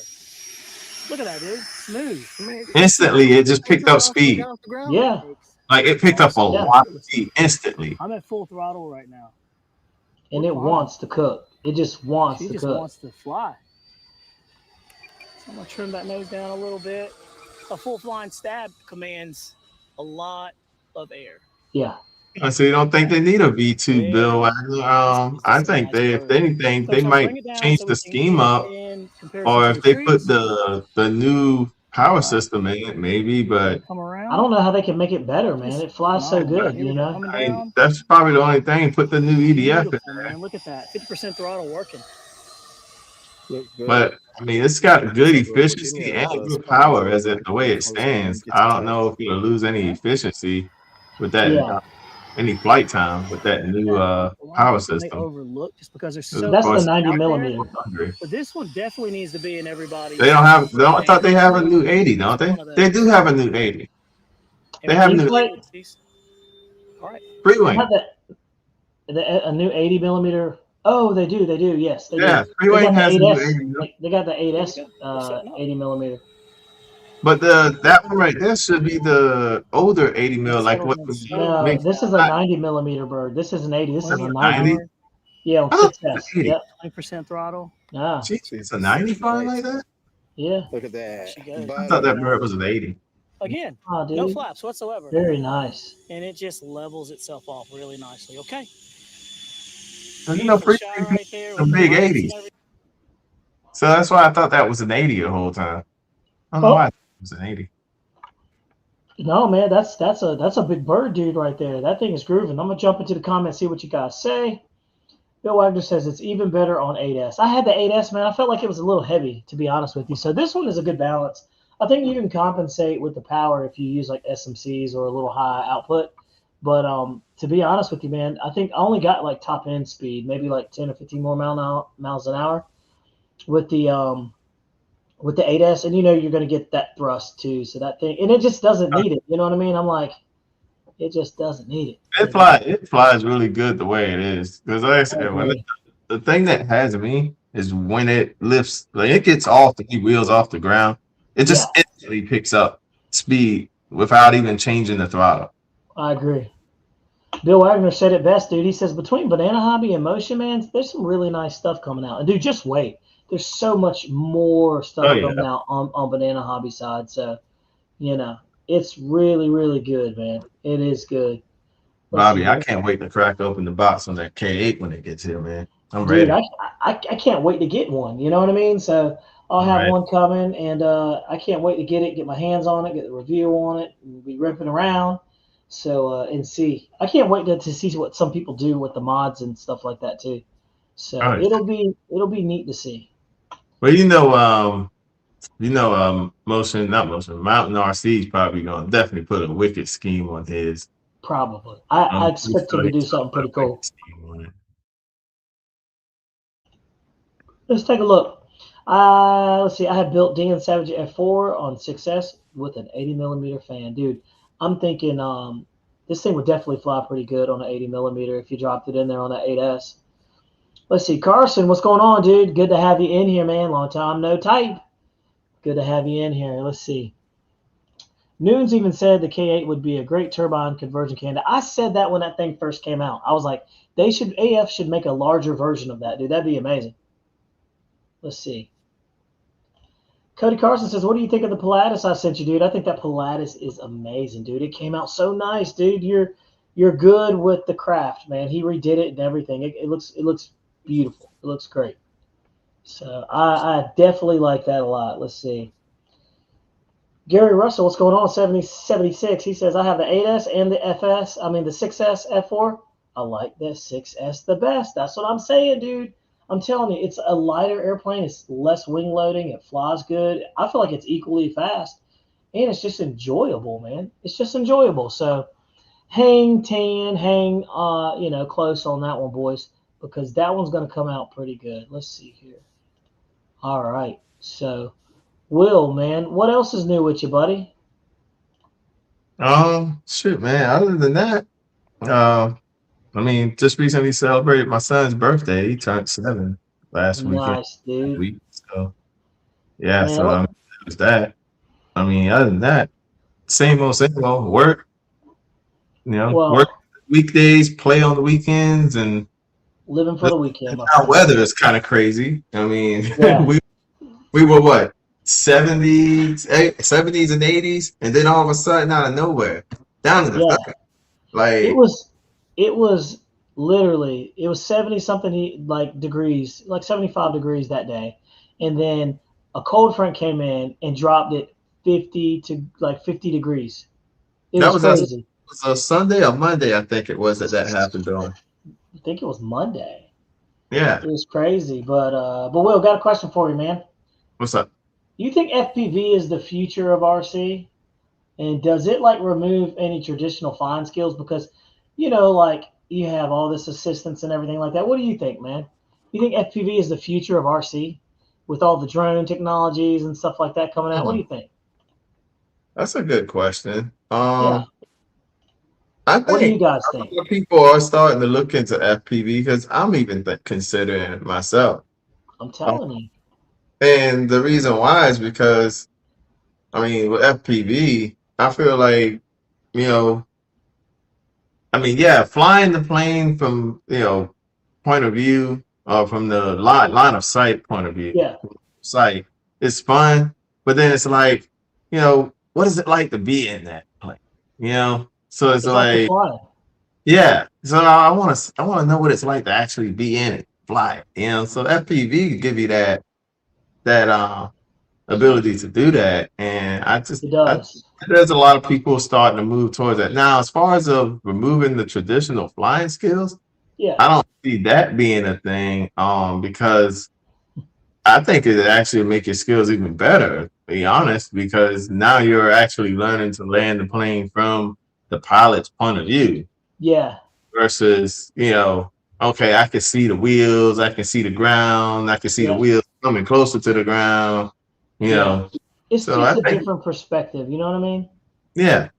Look at that, dude. Smooth. instantly, it just picked up speed. Yeah. Like it picked up a Yeah. lot of speed instantly. I'm at full throttle right now. And it wants to cook. It just wants She to just cook. wants to fly. So I'm gonna trim that nose down a little bit. A full flying stab commands a lot of air. Yeah. So you don't think they need a V2 Bill Wagner? I think they, if anything, they might change the scheme up, or if they put the new power system in it, maybe. But I don't know how they can make it better, man. It flies so good, you know. That's probably the only thing. Put the new EDF in there. Man, look at that. 50% throttle working. But I mean, it's got good efficiency and good power as it the way it stands. I don't know if you'll lose any efficiency with that. Yeah. Any flight time with that new power system. Overlook just because there's so That's the 90 millimeter. But this one definitely needs to be in everybody. They don't have. I thought they have a new 80, don't they? They do have a new 80. They have a new. All right. Freewing. A new 80 millimeter. Oh, they do. They do. Yes, they Yeah, do. Freewing has a new 80. They got the 8S 80 millimeter. But that one right there should be the older 80 mil, like what was. No, this is a 90 millimeter bird. This is an 80. This is a 90. Yeah, on 6S. Yep. 20% throttle. Yeah. It's a 95 like that? Yeah. Look at that. I thought that bird was an 80. Again, Oh, dude. no flaps whatsoever. Very nice. And it just levels itself off really nicely. Okay. You know, Freewing a big 80. So that's why I thought that was an 80 the whole time. I don't know why I thought it was an 80. No, man, that's a big bird, dude, right there. That thing is grooving. I'm gonna jump into the comments, see what you guys say. Bill Wagner says it's even better on 8S. I had the 8S, man. I felt like it was a little heavy, to be honest with you. So this one is a good balance. I think you can compensate with the power if you use like SMCs or a little high output. But to be honest with you, man, I think I only got like top end speed, maybe like 10 or 15 more miles an hour with the 8S, and you know you're going to get that thrust too. So that thing, and it just doesn't need it. You know what I mean? I'm like, it just doesn't need it. It flies really good the way it is. Because like I said, the thing that has me is when it lifts, like it gets off the wheels off the ground, it just instantly picks up speed without even changing the throttle. I agree. Bill Wagner said it best, dude. He says between Banana Hobby and Motion Man, there's some really nice stuff coming out. And dude, just wait. There's so much more stuff coming out on Banana Hobby side. So, you know, it's really, really good, man. It is good. Bobby, I can't wait to crack open the box on that K8 when it gets here, man. I'm ready. I can't wait to get one. You know what I mean? So I'll have one coming, and I can't wait to get it, get my hands on it, get the review on it, and be ripping around. So and see, I can't wait to see what some people do with the mods and stuff like that too. So it'll be neat to see. Well, Mountain RC is probably gonna definitely put a wicked scheme on his. Probably, I expect him to do something pretty cool. Let's take a look. Let's see. I have built Dan Savage F4 on 6S with an 80 millimeter fan, dude. I'm thinking this thing would definitely fly pretty good on an 80 millimeter if you dropped it in there on that 8S. Let's see. Carson, what's going on, dude? Good to have you in here, man. Long time no type. Good to have you in here. Let's see. Noons even said the K8 would be a great turbine conversion candidate. I said that when that thing first came out. I was like, AF should make a larger version of that, dude. That'd be amazing. Let's see. Cody Carson says, what do you think of the Pilatus I sent you, dude? I think that Pilatus is amazing, dude. It came out so nice, dude. You're good with the craft, man. He redid it and everything. It looks beautiful. It looks great. So I definitely like that a lot. Let's see. Gary Russell, what's going on? 7076. He says, I have the 8S and the the 6S F4. I like the 6S the best. That's what I'm saying, dude. I'm telling you, it's a lighter airplane. It's less wing loading. It flies good. I feel like it's equally fast. And it's just enjoyable, man. It's just enjoyable. So hang close on that one, boys, because that one's going to come out pretty good. Let's see here. All right. So, Will, man, what else is new with you, buddy? Shoot, man. Other than that, just recently celebrated my son's birthday. He turned 7 last Nice, dude. So, yeah. Man, So it was that. Other than that, same old work. Work weekdays, play on the weekends, and living for the weekend. Our weather is kind of crazy. Yeah. we were what, 70s and 80s, and then all of a sudden, out of nowhere, down to the like it was literally 70 something degrees, like 75 degrees that day, and then a cold front came in and dropped it 50 to 50 degrees. It was crazy. It was a Sunday or Monday, I think it was that happened on. I think it was Monday. Yeah, it was crazy. But Will, got a question for you, man. What's up? You think FPV is the future of RC? And does it remove any traditional flying skills? Because, you have all this assistance and everything like that. What do you think, man? You think FPV is the future of RC with all the drone technologies and stuff like that coming out? What do you think? That's a good question. Yeah. I think what do you guys think? People are starting to look into FPV because I'm even considering it myself. I'm telling you. And the reason why is because, with FPV, I feel like, flying the plane from, point of view, from the line of sight point of view, sight, it's fun. But then it's like, what is it like to be in that plane? So it's like yeah. So I want to know what it's like to actually be in it, fly it. So FPV can give you that ability to do that, and there's a lot of people starting to move towards that now. As far as removing the traditional flying skills, I don't see that being a thing. Because I think it actually make your skills even better, to be honest, because now you're actually learning to land the plane from the pilot's point of view. Yeah. Versus, okay, I can see the wheels, I can see the ground, I can see the wheels coming closer to the ground, It's just a different perspective, you know what I mean? Yeah.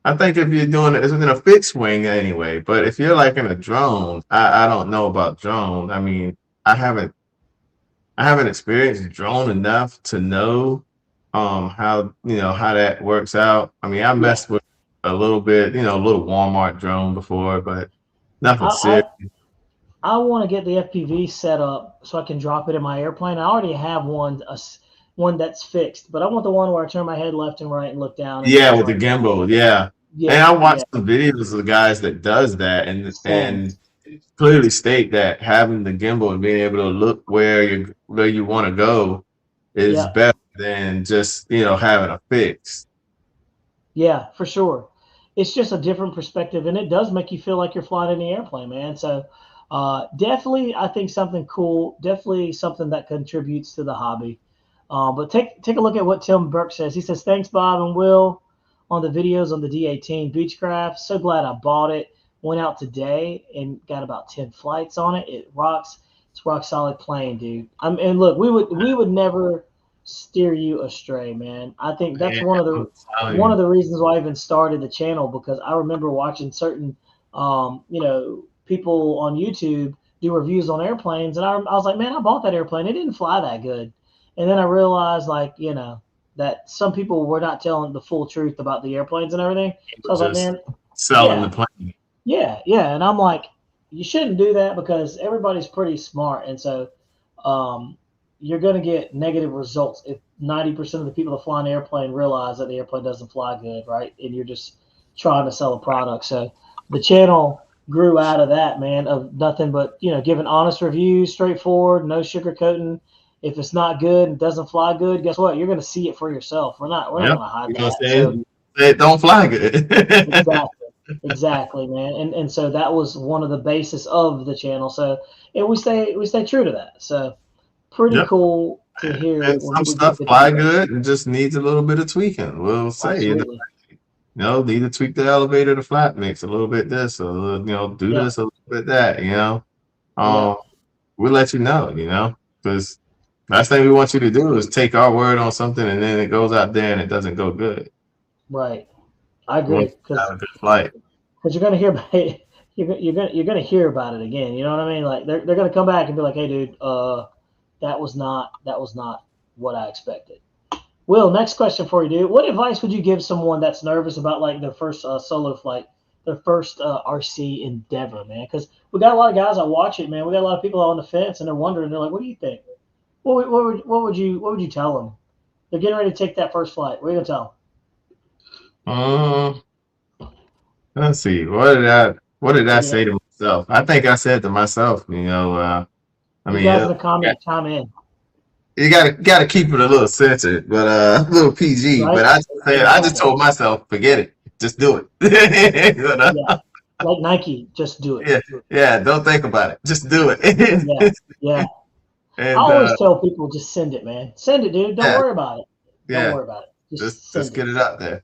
I think if you're doing it, it's in a fixed wing anyway, but if you're in a drone, I don't know about drone. I haven't experienced drone enough to know how that works out. I messed with a little bit, a little Walmart drone before, but nothing serious. I want to get the FPV set up so I can drop it in my airplane. I already have one that's fixed, but I want the one where I turn my head left and right and look down. And with the gimbal, and I watched some videos of the guys that does that, and clearly state that having the gimbal and being able to look where you want to go is better than just having a fix. Yeah, for sure. It's just a different perspective, and it does make you feel like you're flying in the airplane, man. So definitely, I think something cool. Definitely something that contributes to the hobby. But take a look at what Tim Burke says. He says, "Thanks, Bob and Will, on the videos on the D18 Beechcraft. So glad I bought it. Went out today and got about 10 flights on it. It rocks. It's rock solid plane, dude. And look, we would never steer you astray, man. I think that's one of the reasons why I even started the channel, because I remember watching certain people on YouTube do reviews on airplanes, and I was like, man, I bought that airplane. It didn't fly that good. And then I realized, that some people were not telling the full truth about the airplanes and everything. So I was like, man, selling the plane. Yeah. And I'm like, you shouldn't do that because everybody's pretty smart. And so you're going to get negative results if 90% of the people that fly an airplane realize that the airplane doesn't fly good, right? And you're just trying to sell a product. So the channel grew out of that, man, of nothing but, giving honest reviews, straightforward, no sugarcoating. If it's not good and doesn't fly good, guess what? You're going to see it for yourself. We're not going to hide You know that. what I'm saying? It don't fly good. Exactly, man. And so that was one of the basis of the channel. So and we stay true to that. So pretty cool to hear. And some stuff fly good and just needs a little bit of tweaking. We'll say, Absolutely. need to tweak the elevator, the flat mix a little bit this, or do this a little bit that. We'll let you know. Because last thing we want you to do is take our word on something and then it goes out there and it doesn't go good. Right. I agree. Have a good flight. Because you're gonna hear about it, you're gonna hear about it again. You know what I mean? Like they're gonna come back and be like, "Hey, dude, that was not what I expected." Will, next question for you, dude. What advice would you give someone that's nervous about like their first solo flight, their first RC endeavor, man? Because we got a lot of guys that watch it, man. We got a lot of people on the fence and they're wondering. They're like, "What do you think? What would you tell them? They're getting ready to take that first flight. What are you gonna tell them?" Let's see. What did I say to myself? I think I said to myself, I mean, you guys in the comment chime in. You gotta keep it a little censored, but a little PG. Right? But I just told myself, forget it, just do it. Like Nike, just do it. Yeah. Don't think about it, just do it. Yeah. And, I always tell people, just send it, man. Send it, dude. Don't worry about it. Don't worry about it. Just get it out there.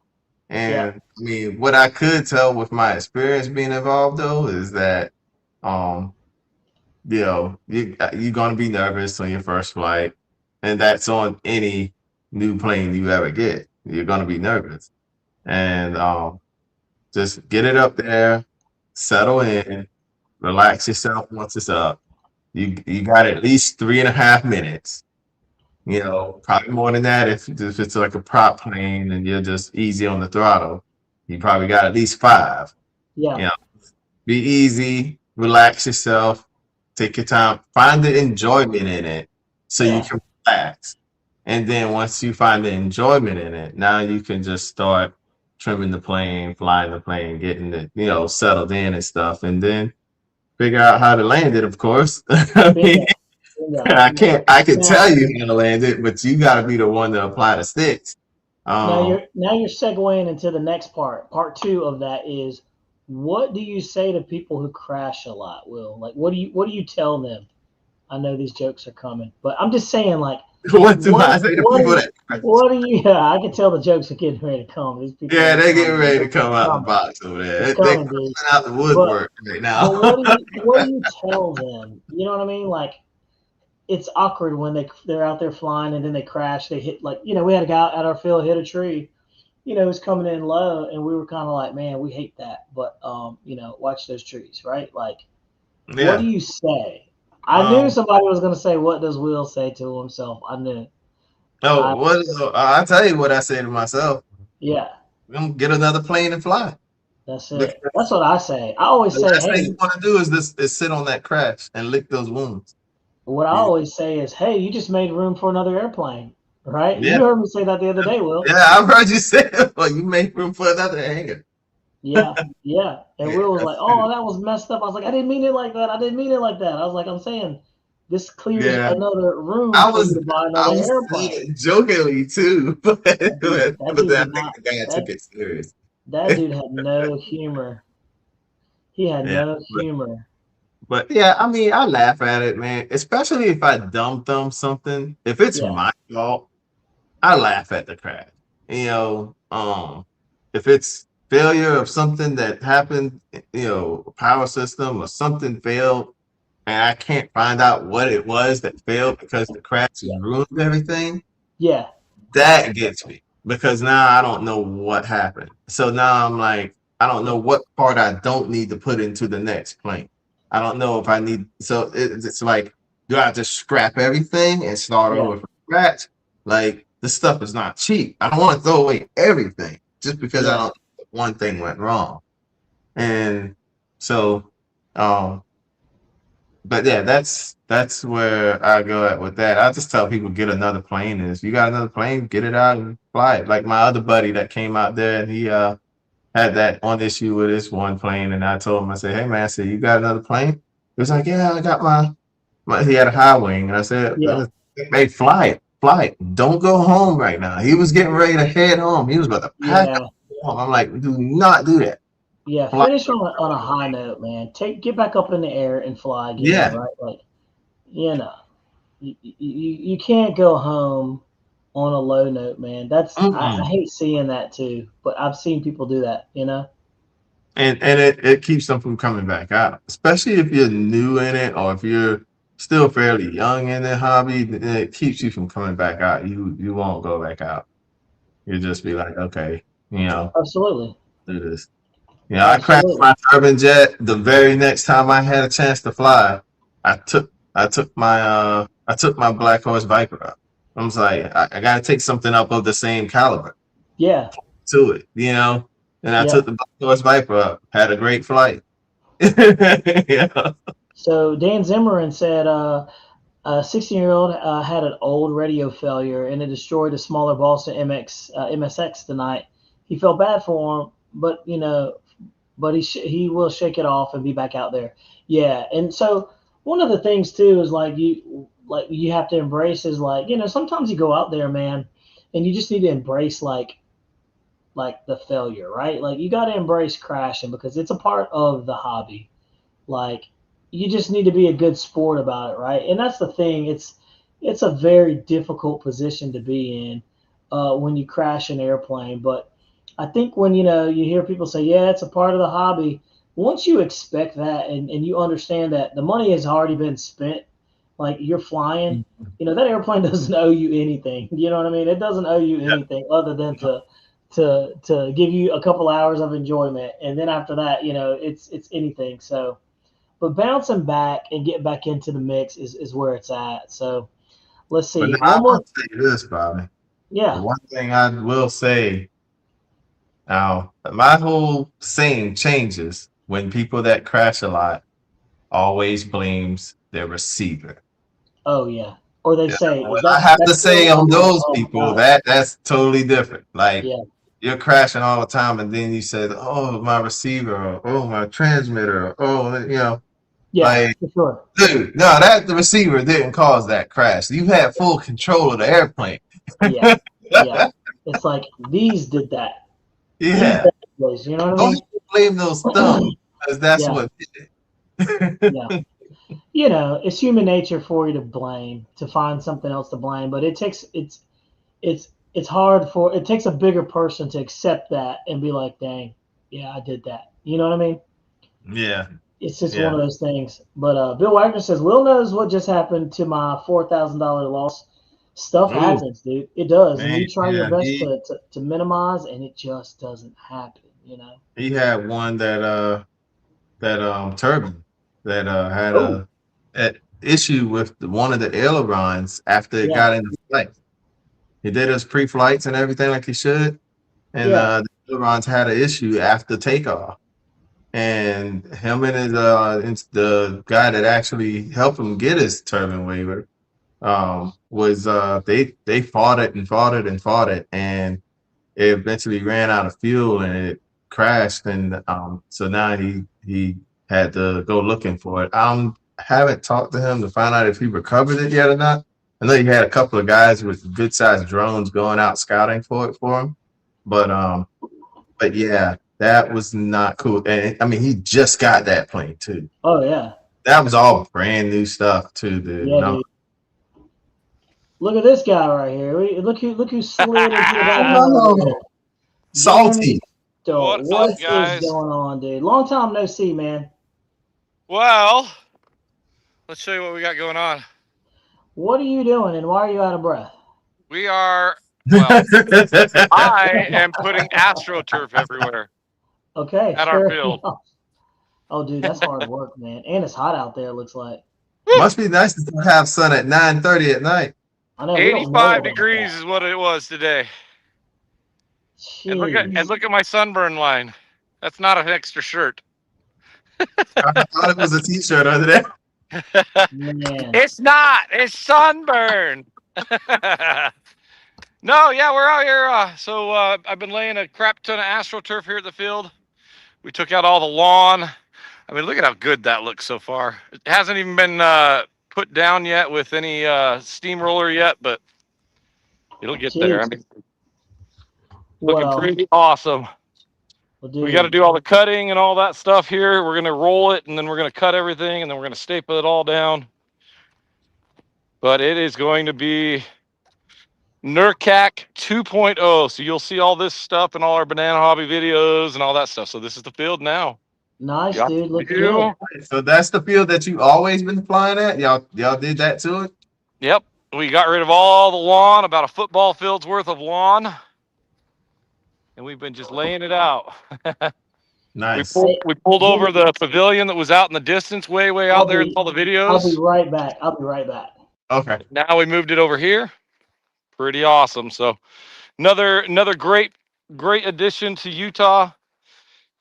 And I mean, what I could tell with my experience being involved though is that, you're gonna be nervous on your first flight, and that's on any new plane you ever get. You're gonna be nervous, and just get it up there, settle in, relax yourself once it's up. You got at least 3.5 minutes. Probably more than that if it's like a prop plane and you're just easy on the throttle. You probably got at least 5. Yeah. Be easy, relax yourself, take your time, find the enjoyment in it so you can relax. And then once you find the enjoyment in it, now you can just start trimming the plane, flying the plane, getting it, settled in and stuff, and then figure out how to land it, of course. I can tell you how to land it, but you got to be the one to apply the sticks. Now you're segueing into the next part. Part 2 of that is, what do you say to people who crash a lot, Will? Like, what do you tell them? I know these jokes are coming, but I'm just saying, like, what do I say to people that crash? What do you? I can tell the jokes are getting ready to come. These people they're getting ready to come out the box over there. They're coming out the woodwork right now. But what do you tell them? You know what I mean? Like, it's awkward when they're out there flying and then they crash. They hit, like, we had a guy at our field hit a tree. Who's coming in low, and we were kind of like, man, we hate that. But watch those trees, right? Like, what do you say? I knew somebody was going to say, what does Will say to himself? I knew. I'll tell you what I say to myself. Yeah. I'm gonna get another plane and fly. That's it. That's what I say. I always say, last thing you want to do is sit on that crash and lick those wounds. What I always say is, hey, you just made room for another airplane, right? Yeah. You heard me say that the other day, Will. Yeah, I've heard you say it. Well, you made room for another hangar. Yeah. And Will was like, oh, that was messed up. I was like, I didn't mean it like that. I was like, I'm saying this clears another room for you to buy another airplane. Jokingly too, but I think the guy took it serious. That dude had no humor. He had no humor. But yeah, I mean, I laugh at it, man. Especially if I dumb thumb something. If it's my fault, I laugh at the crash. If it's failure of something that happened, power system or something failed, and I can't find out what it was that failed because the crash ruined everything. Yeah, that gets me because now I don't know what happened. So now I'm like, I don't know what part I don't need to put into the next plane. I don't know if I need. So it's like, do I just scrap everything and start over from scratch? Like, this stuff is not cheap. I don't want to throw away everything just because I don't. One thing went wrong, and so, but yeah, that's where I go at with that. I just tell people get another plane. And if you got another plane, get it out and fly it. Like my other buddy that came out there and he had that one issue with this one plane, and I told him, I said, hey man, I said, you got another plane? He was like, yeah, I got my he had a high wing, and I said, Hey, fly it. Don't go home right now. He was getting ready to head home. He was about to pack up home. I'm like, do not do that. Yeah, Fly. finish on a high note, man. Get back up in the air and fly again, Yeah. right? Like, you can't go home on a low note, man. That's I hate seeing that too, but I've seen people do that, And it keeps them from coming back out, especially if you're new in it or if you're still fairly young in the hobby. It keeps you from coming back out. You won't go back out. You'll just be like, okay, Absolutely. do this. I crashed my turbine jet the very next time I had a chance to fly. I took my Black Horse Viper up. I was like, I got to take something up of the same caliber. Yeah. To it, and I took the Black Horse Viper up. Had a great flight. Yeah. So Dan Zimmerman said, a 16-year-old had an old radio failure and it destroyed a smaller Boston MSX tonight. He felt bad for him, but he will shake it off and be back out there. Yeah, and so one of the things too is you have to embrace is sometimes you go out there, man, and you just need to embrace like the failure, right? Like you got to embrace crashing because it's a part of the hobby. Like you just need to be a good sport about it, right? And that's the thing. It's a very difficult position to be in when you crash an airplane. But I think when you hear people say, "Yeah, it's a part of the hobby," once you expect that and you understand that the money has already been spent, like you're flying, that airplane doesn't owe you anything. You know what I mean? It doesn't owe you anything other than to give you a couple hours of enjoyment, and then after that, it's anything. So. But bouncing back and getting back into the mix is where it's at. So let's see. But I will say this, Bobby. Yeah. The one thing I will say now, my whole saying changes when people that crash a lot always blames their receiver. Oh yeah. Or they say I have to say on those people that's totally different. Like you're crashing all the time, and then you said, "Oh, my receiver," or "Oh, my transmitter," or "Oh, Yeah, like, for sure. Dude, no, the receiver didn't cause that crash. You had full control of the airplane. Yeah. It's like these did that. Yeah. These you know what I mean? Don't blame those thumbs because that's what did it. Yeah. It's human nature for you to blame, to find something else to blame, but it takes it's hard it takes a bigger person to accept that and be like, dang, yeah, I did that. You know what I mean? Yeah. It's just one of those things. But Bill Wagner says, Will knows what just happened to my $4,000 loss. Stuff happens, dude. It does. Man, and you try your best to minimize, and it just doesn't happen, He had one that Turbine that had an issue with one of the ailerons after it got into flight. He did his pre-flights and everything like he should. And the ailerons had an issue after takeoff. And him and the guy that actually helped him get his turbine waiver was they fought it, and it eventually ran out of fuel and it crashed, and so now he had to go looking for it. I haven't talked to him to find out if he recovered it yet or not. I know he had a couple of guys with good sized drones going out scouting for him, but yeah. That was not cool. And I mean, he just got that plane too. Oh yeah. That was all brand new stuff too, dude. Yeah, dude. Look at this guy right here. Look who slid into that. Salty. What is going on, dude? Long time no see, man. Well, let's show you what we got going on. What are you doing, and why are you out of breath? We are. Well, I am putting AstroTurf everywhere. Okay. At our field. Oh, dude, that's hard work, man. And it's hot out there, it looks like. Must be nice to have sun at 9:30 at night. I know, 85 degrees is what it was today. And look at my sunburn line. That's not an extra shirt. I thought it was a t-shirt under there. Man. It's not. It's sunburn. No, yeah, we're out here. So I've been laying a crap ton of AstroTurf here at the field. We took out all the lawn. I mean, look at how good that looks so far. It hasn't even been put down yet with any steamroller yet, but it'll get there. I mean, looking pretty awesome. Well, we got to do all the cutting and all that stuff here. We're going to roll it, and then we're going to cut everything, and then we're going to staple it all down. But it is going to be NERCAC 2.0. So you'll see all this stuff in all our Banana Hobby videos and all that stuff. So this is the field now. Nice, dude. Look good. So that's the field that you always been flying at? Y'all did that to it? Yep. We got rid of all the lawn, about a football field's worth of lawn. And we've been just laying it out. Nice. We pulled over the pavilion that was out in the distance, way out there in all the videos. I'll be right back. Okay. Now we moved it over here. Pretty awesome. So another great addition to Utah.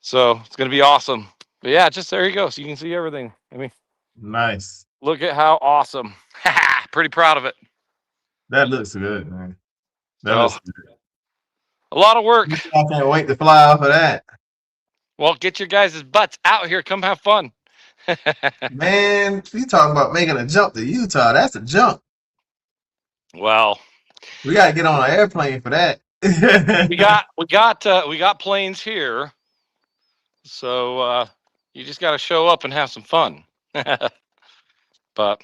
So it's going to be awesome. But yeah, just there you go. So you can see everything. I mean, nice. Look at how awesome. Pretty proud of it. That looks good, man. That looks good. A lot of work. I can't wait to fly off of that. Well, get your guys' butts out here. Come have fun. Man, you talking about making a jump to Utah. That's a jump. Well, we got to get on an airplane for that. we got planes here. So you just got to show up and have some fun. But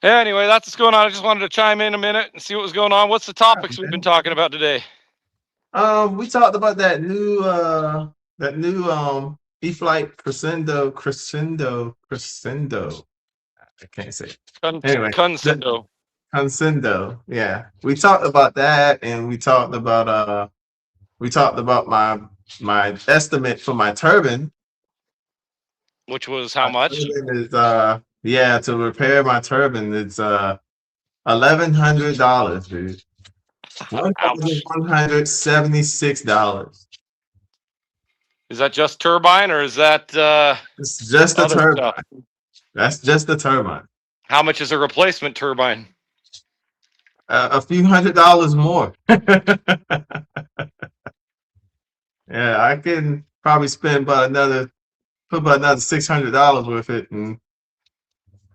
anyway, that's what's going on. I just wanted to chime in a minute and see what was going on. What's the topics we've been talking about today? We talked about that new E-flite Conscendo. I can't say it. Anyway, Conscendo. Yeah, we talked about that, and we talked about my estimate for my turbine, which was how much? Is to repair my turbine, it's $1,100, dude. $1,176. Is that just turbine, or is that it's just the turbine? Stuff? That's just the turbine. How much is a replacement turbine? A few $100 more. Yeah, I can probably spend about another $600 with it and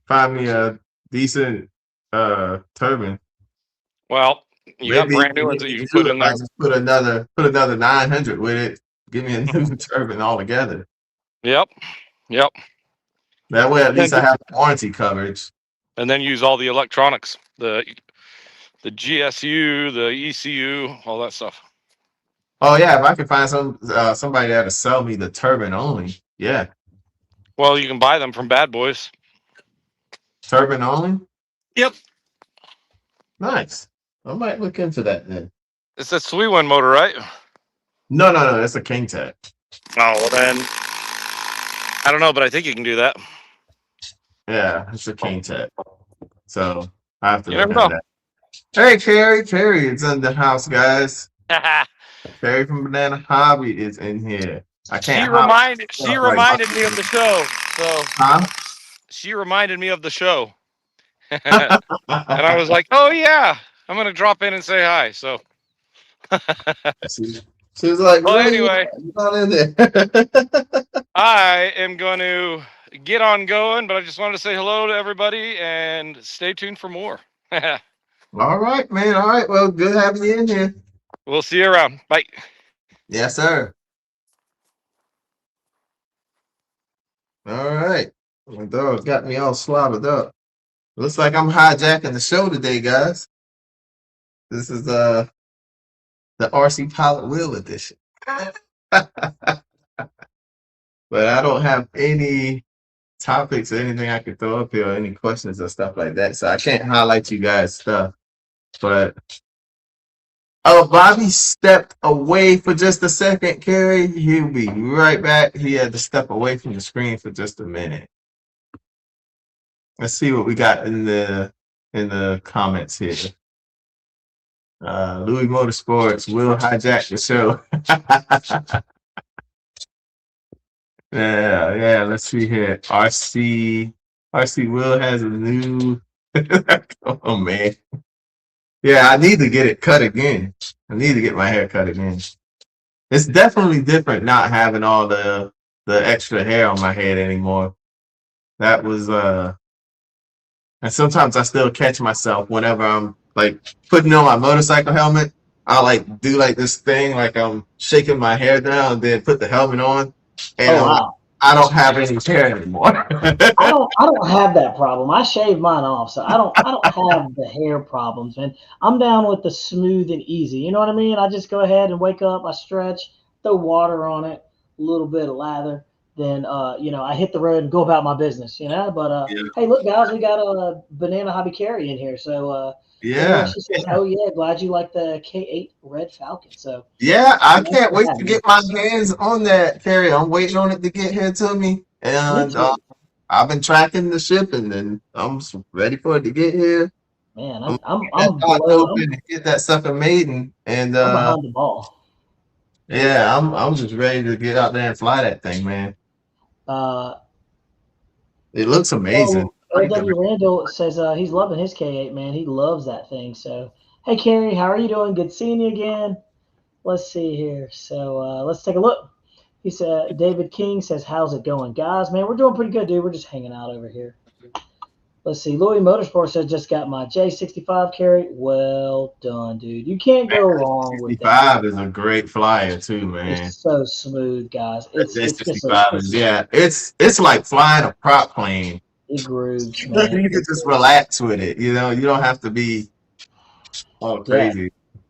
find me a decent turbine. Well, you got brand new ones that you can put in there. I just put another 900 with it. Give me a new turbine altogether. Yep. That way, at least I have warranty coverage. And then use all the electronics, the GSU, the ECU, all that stuff. Oh yeah, if I can find somebody that'll sell me the turbine only, yeah. Well, you can buy them from Bad Boys. Turbine only? Yep. Nice. I might look into that then. It's a Freewing motor, right? No. It's a King Tech. Oh, well then, I don't know, but I think you can do that. Yeah, it's a King Tech. So I have to look at that. Hey, Carrie is in the house, guys. Carrie from Banana Hobby is in here. I can't. She reminded me of the show. So she reminded me of the show. And I was like, oh yeah, I'm gonna drop in and say hi. So she was like, well, anyway, not in there. I am going to get on going, but I just wanted to say hello to everybody and stay tuned for more. All right, man. All right. Well, good having you in here. We'll see you around. Bye. Yes, sir. All right. My dog got me all slaughtered up. Looks like I'm hijacking the show today, guys. This is the RC Pilot Wheel Edition. But I don't have any topics or anything I could throw up here, or any questions or stuff like that. So I can't highlight you guys' stuff. But Bobby stepped away for just a second, Carrie. He'll be right back. He had to step away from the screen for just a minute. Let's see what we got in the comments here. Louis Motorsports will hijack the show. Yeah. Let's see here. RC Will has a new. Oh man. Yeah, I need to get it cut again. I need to get my hair cut again. It's definitely different not having all the extra hair on my head anymore. That was And sometimes I still catch myself whenever I'm like putting on my motorcycle helmet. I like do like this thing, like I'm shaking my hair down and then put the helmet on. And Oh wow. I don't have any hair anymore. I don't have that problem. I shave mine off, so I don't have the hair problems, man. I'm down with the smooth and easy. You know what I mean? I just go ahead and wake up, I stretch, throw water on it, a little bit of lather, then I hit the road and go about my business, But Yeah. hey, look guys, we got a Banana Hobby Carry in here. So Yeah. she says, "Oh yeah, glad you like the K8 Red Falcon." So yeah, I can't wait to get my hands on that carry. I'm waiting on it to get here to me. And I've been tracking the shipping and I'm ready for it to get here. Man, I'm open to get that sucker made and I'm behind the ball. Yeah, I'm just ready to get out there and fly that thing, man. It looks amazing. LW Randall says he's loving his K8, man. He loves that thing. So, hey, Carrie, how are you doing? Good seeing you again. Let's see here. So, let's take a look. He said, David King says, how's it going? Guys, man, we're doing pretty good, dude. We're just hanging out over here. Let's see. Louis Motorsport says, just got my J65 Carry. Well done, dude. You can't go wrong with that. J65 is a great flyer, too, man. It's so smooth, guys. It's like flying a prop plane. It grooves, man. You can just relax with it. You don't have to be all crazy. Yeah.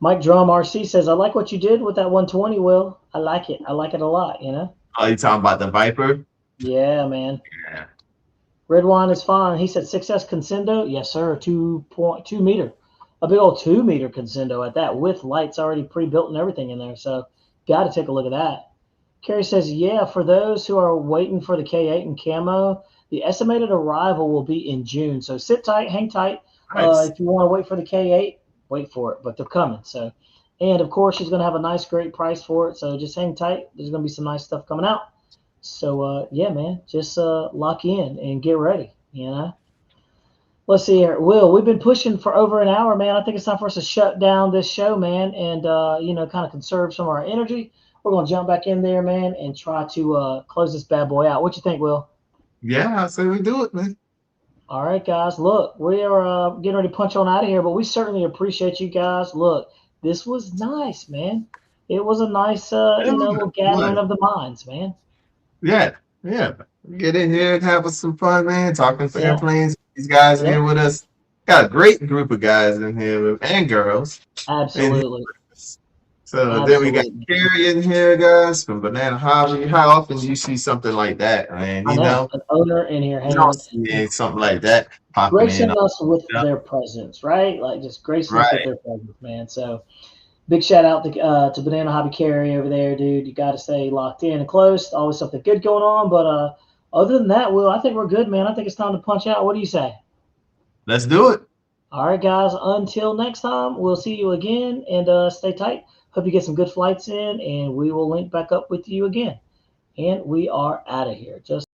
Mike Drum RC says, I like what you did with that 120, Will. I like it. I like it a lot, Oh, you talking about the Viper? Yeah, man. Yeah. Red Wine is fine. He said 6S Conscendo. Yes, sir. 2.2 meter. A big old 2 meter Conscendo at that with lights already pre-built and everything in there. So got to take a look at that. Carrie says, yeah, for those who are waiting for the K8 and camo, the estimated arrival will be in June. So sit tight, hang tight. Nice. If you want to wait for the K8, wait for it, but they're coming. So, and of course, she's going to have a nice, great price for it. So just hang tight. There's going to be some nice stuff coming out. So, yeah, man, just lock in and get ready, Let's see here. Will, we've been pushing for over an hour, man. I think it's time for us to shut down this show, man, and, kind of conserve some of our energy. We're going to jump back in there, man, and try to close this bad boy out. What you think, Will? Yeah, I say we do it, man. All right, guys. Look, we are getting ready to punch on out of here, but we certainly appreciate you guys. Look, this was nice, man. It was a nice, little gathering of the minds, man. Yeah. Get in here and have some fun, man. Talking for airplanes. These guys in here with us. Got a great group of guys in here and girls. Absolutely. So then we got Carrie in here, guys, from Banana Hobby. How often do you see something like that, man? An owner in here hanging out. Something like that. Gracing us with their presence, right? Like just gracing us with their presence, man. So big shout out to Banana Hobby Carry over there, dude. You got to stay locked in and close. Always something good going on. But other than that, Will, I think we're good, man. I think it's time to punch out. What do you say? Let's do it. All right, guys. Until next time, we'll see you again, and stay tight. Hope you get some good flights in, and we will link back up with you again. And we are out of here. Just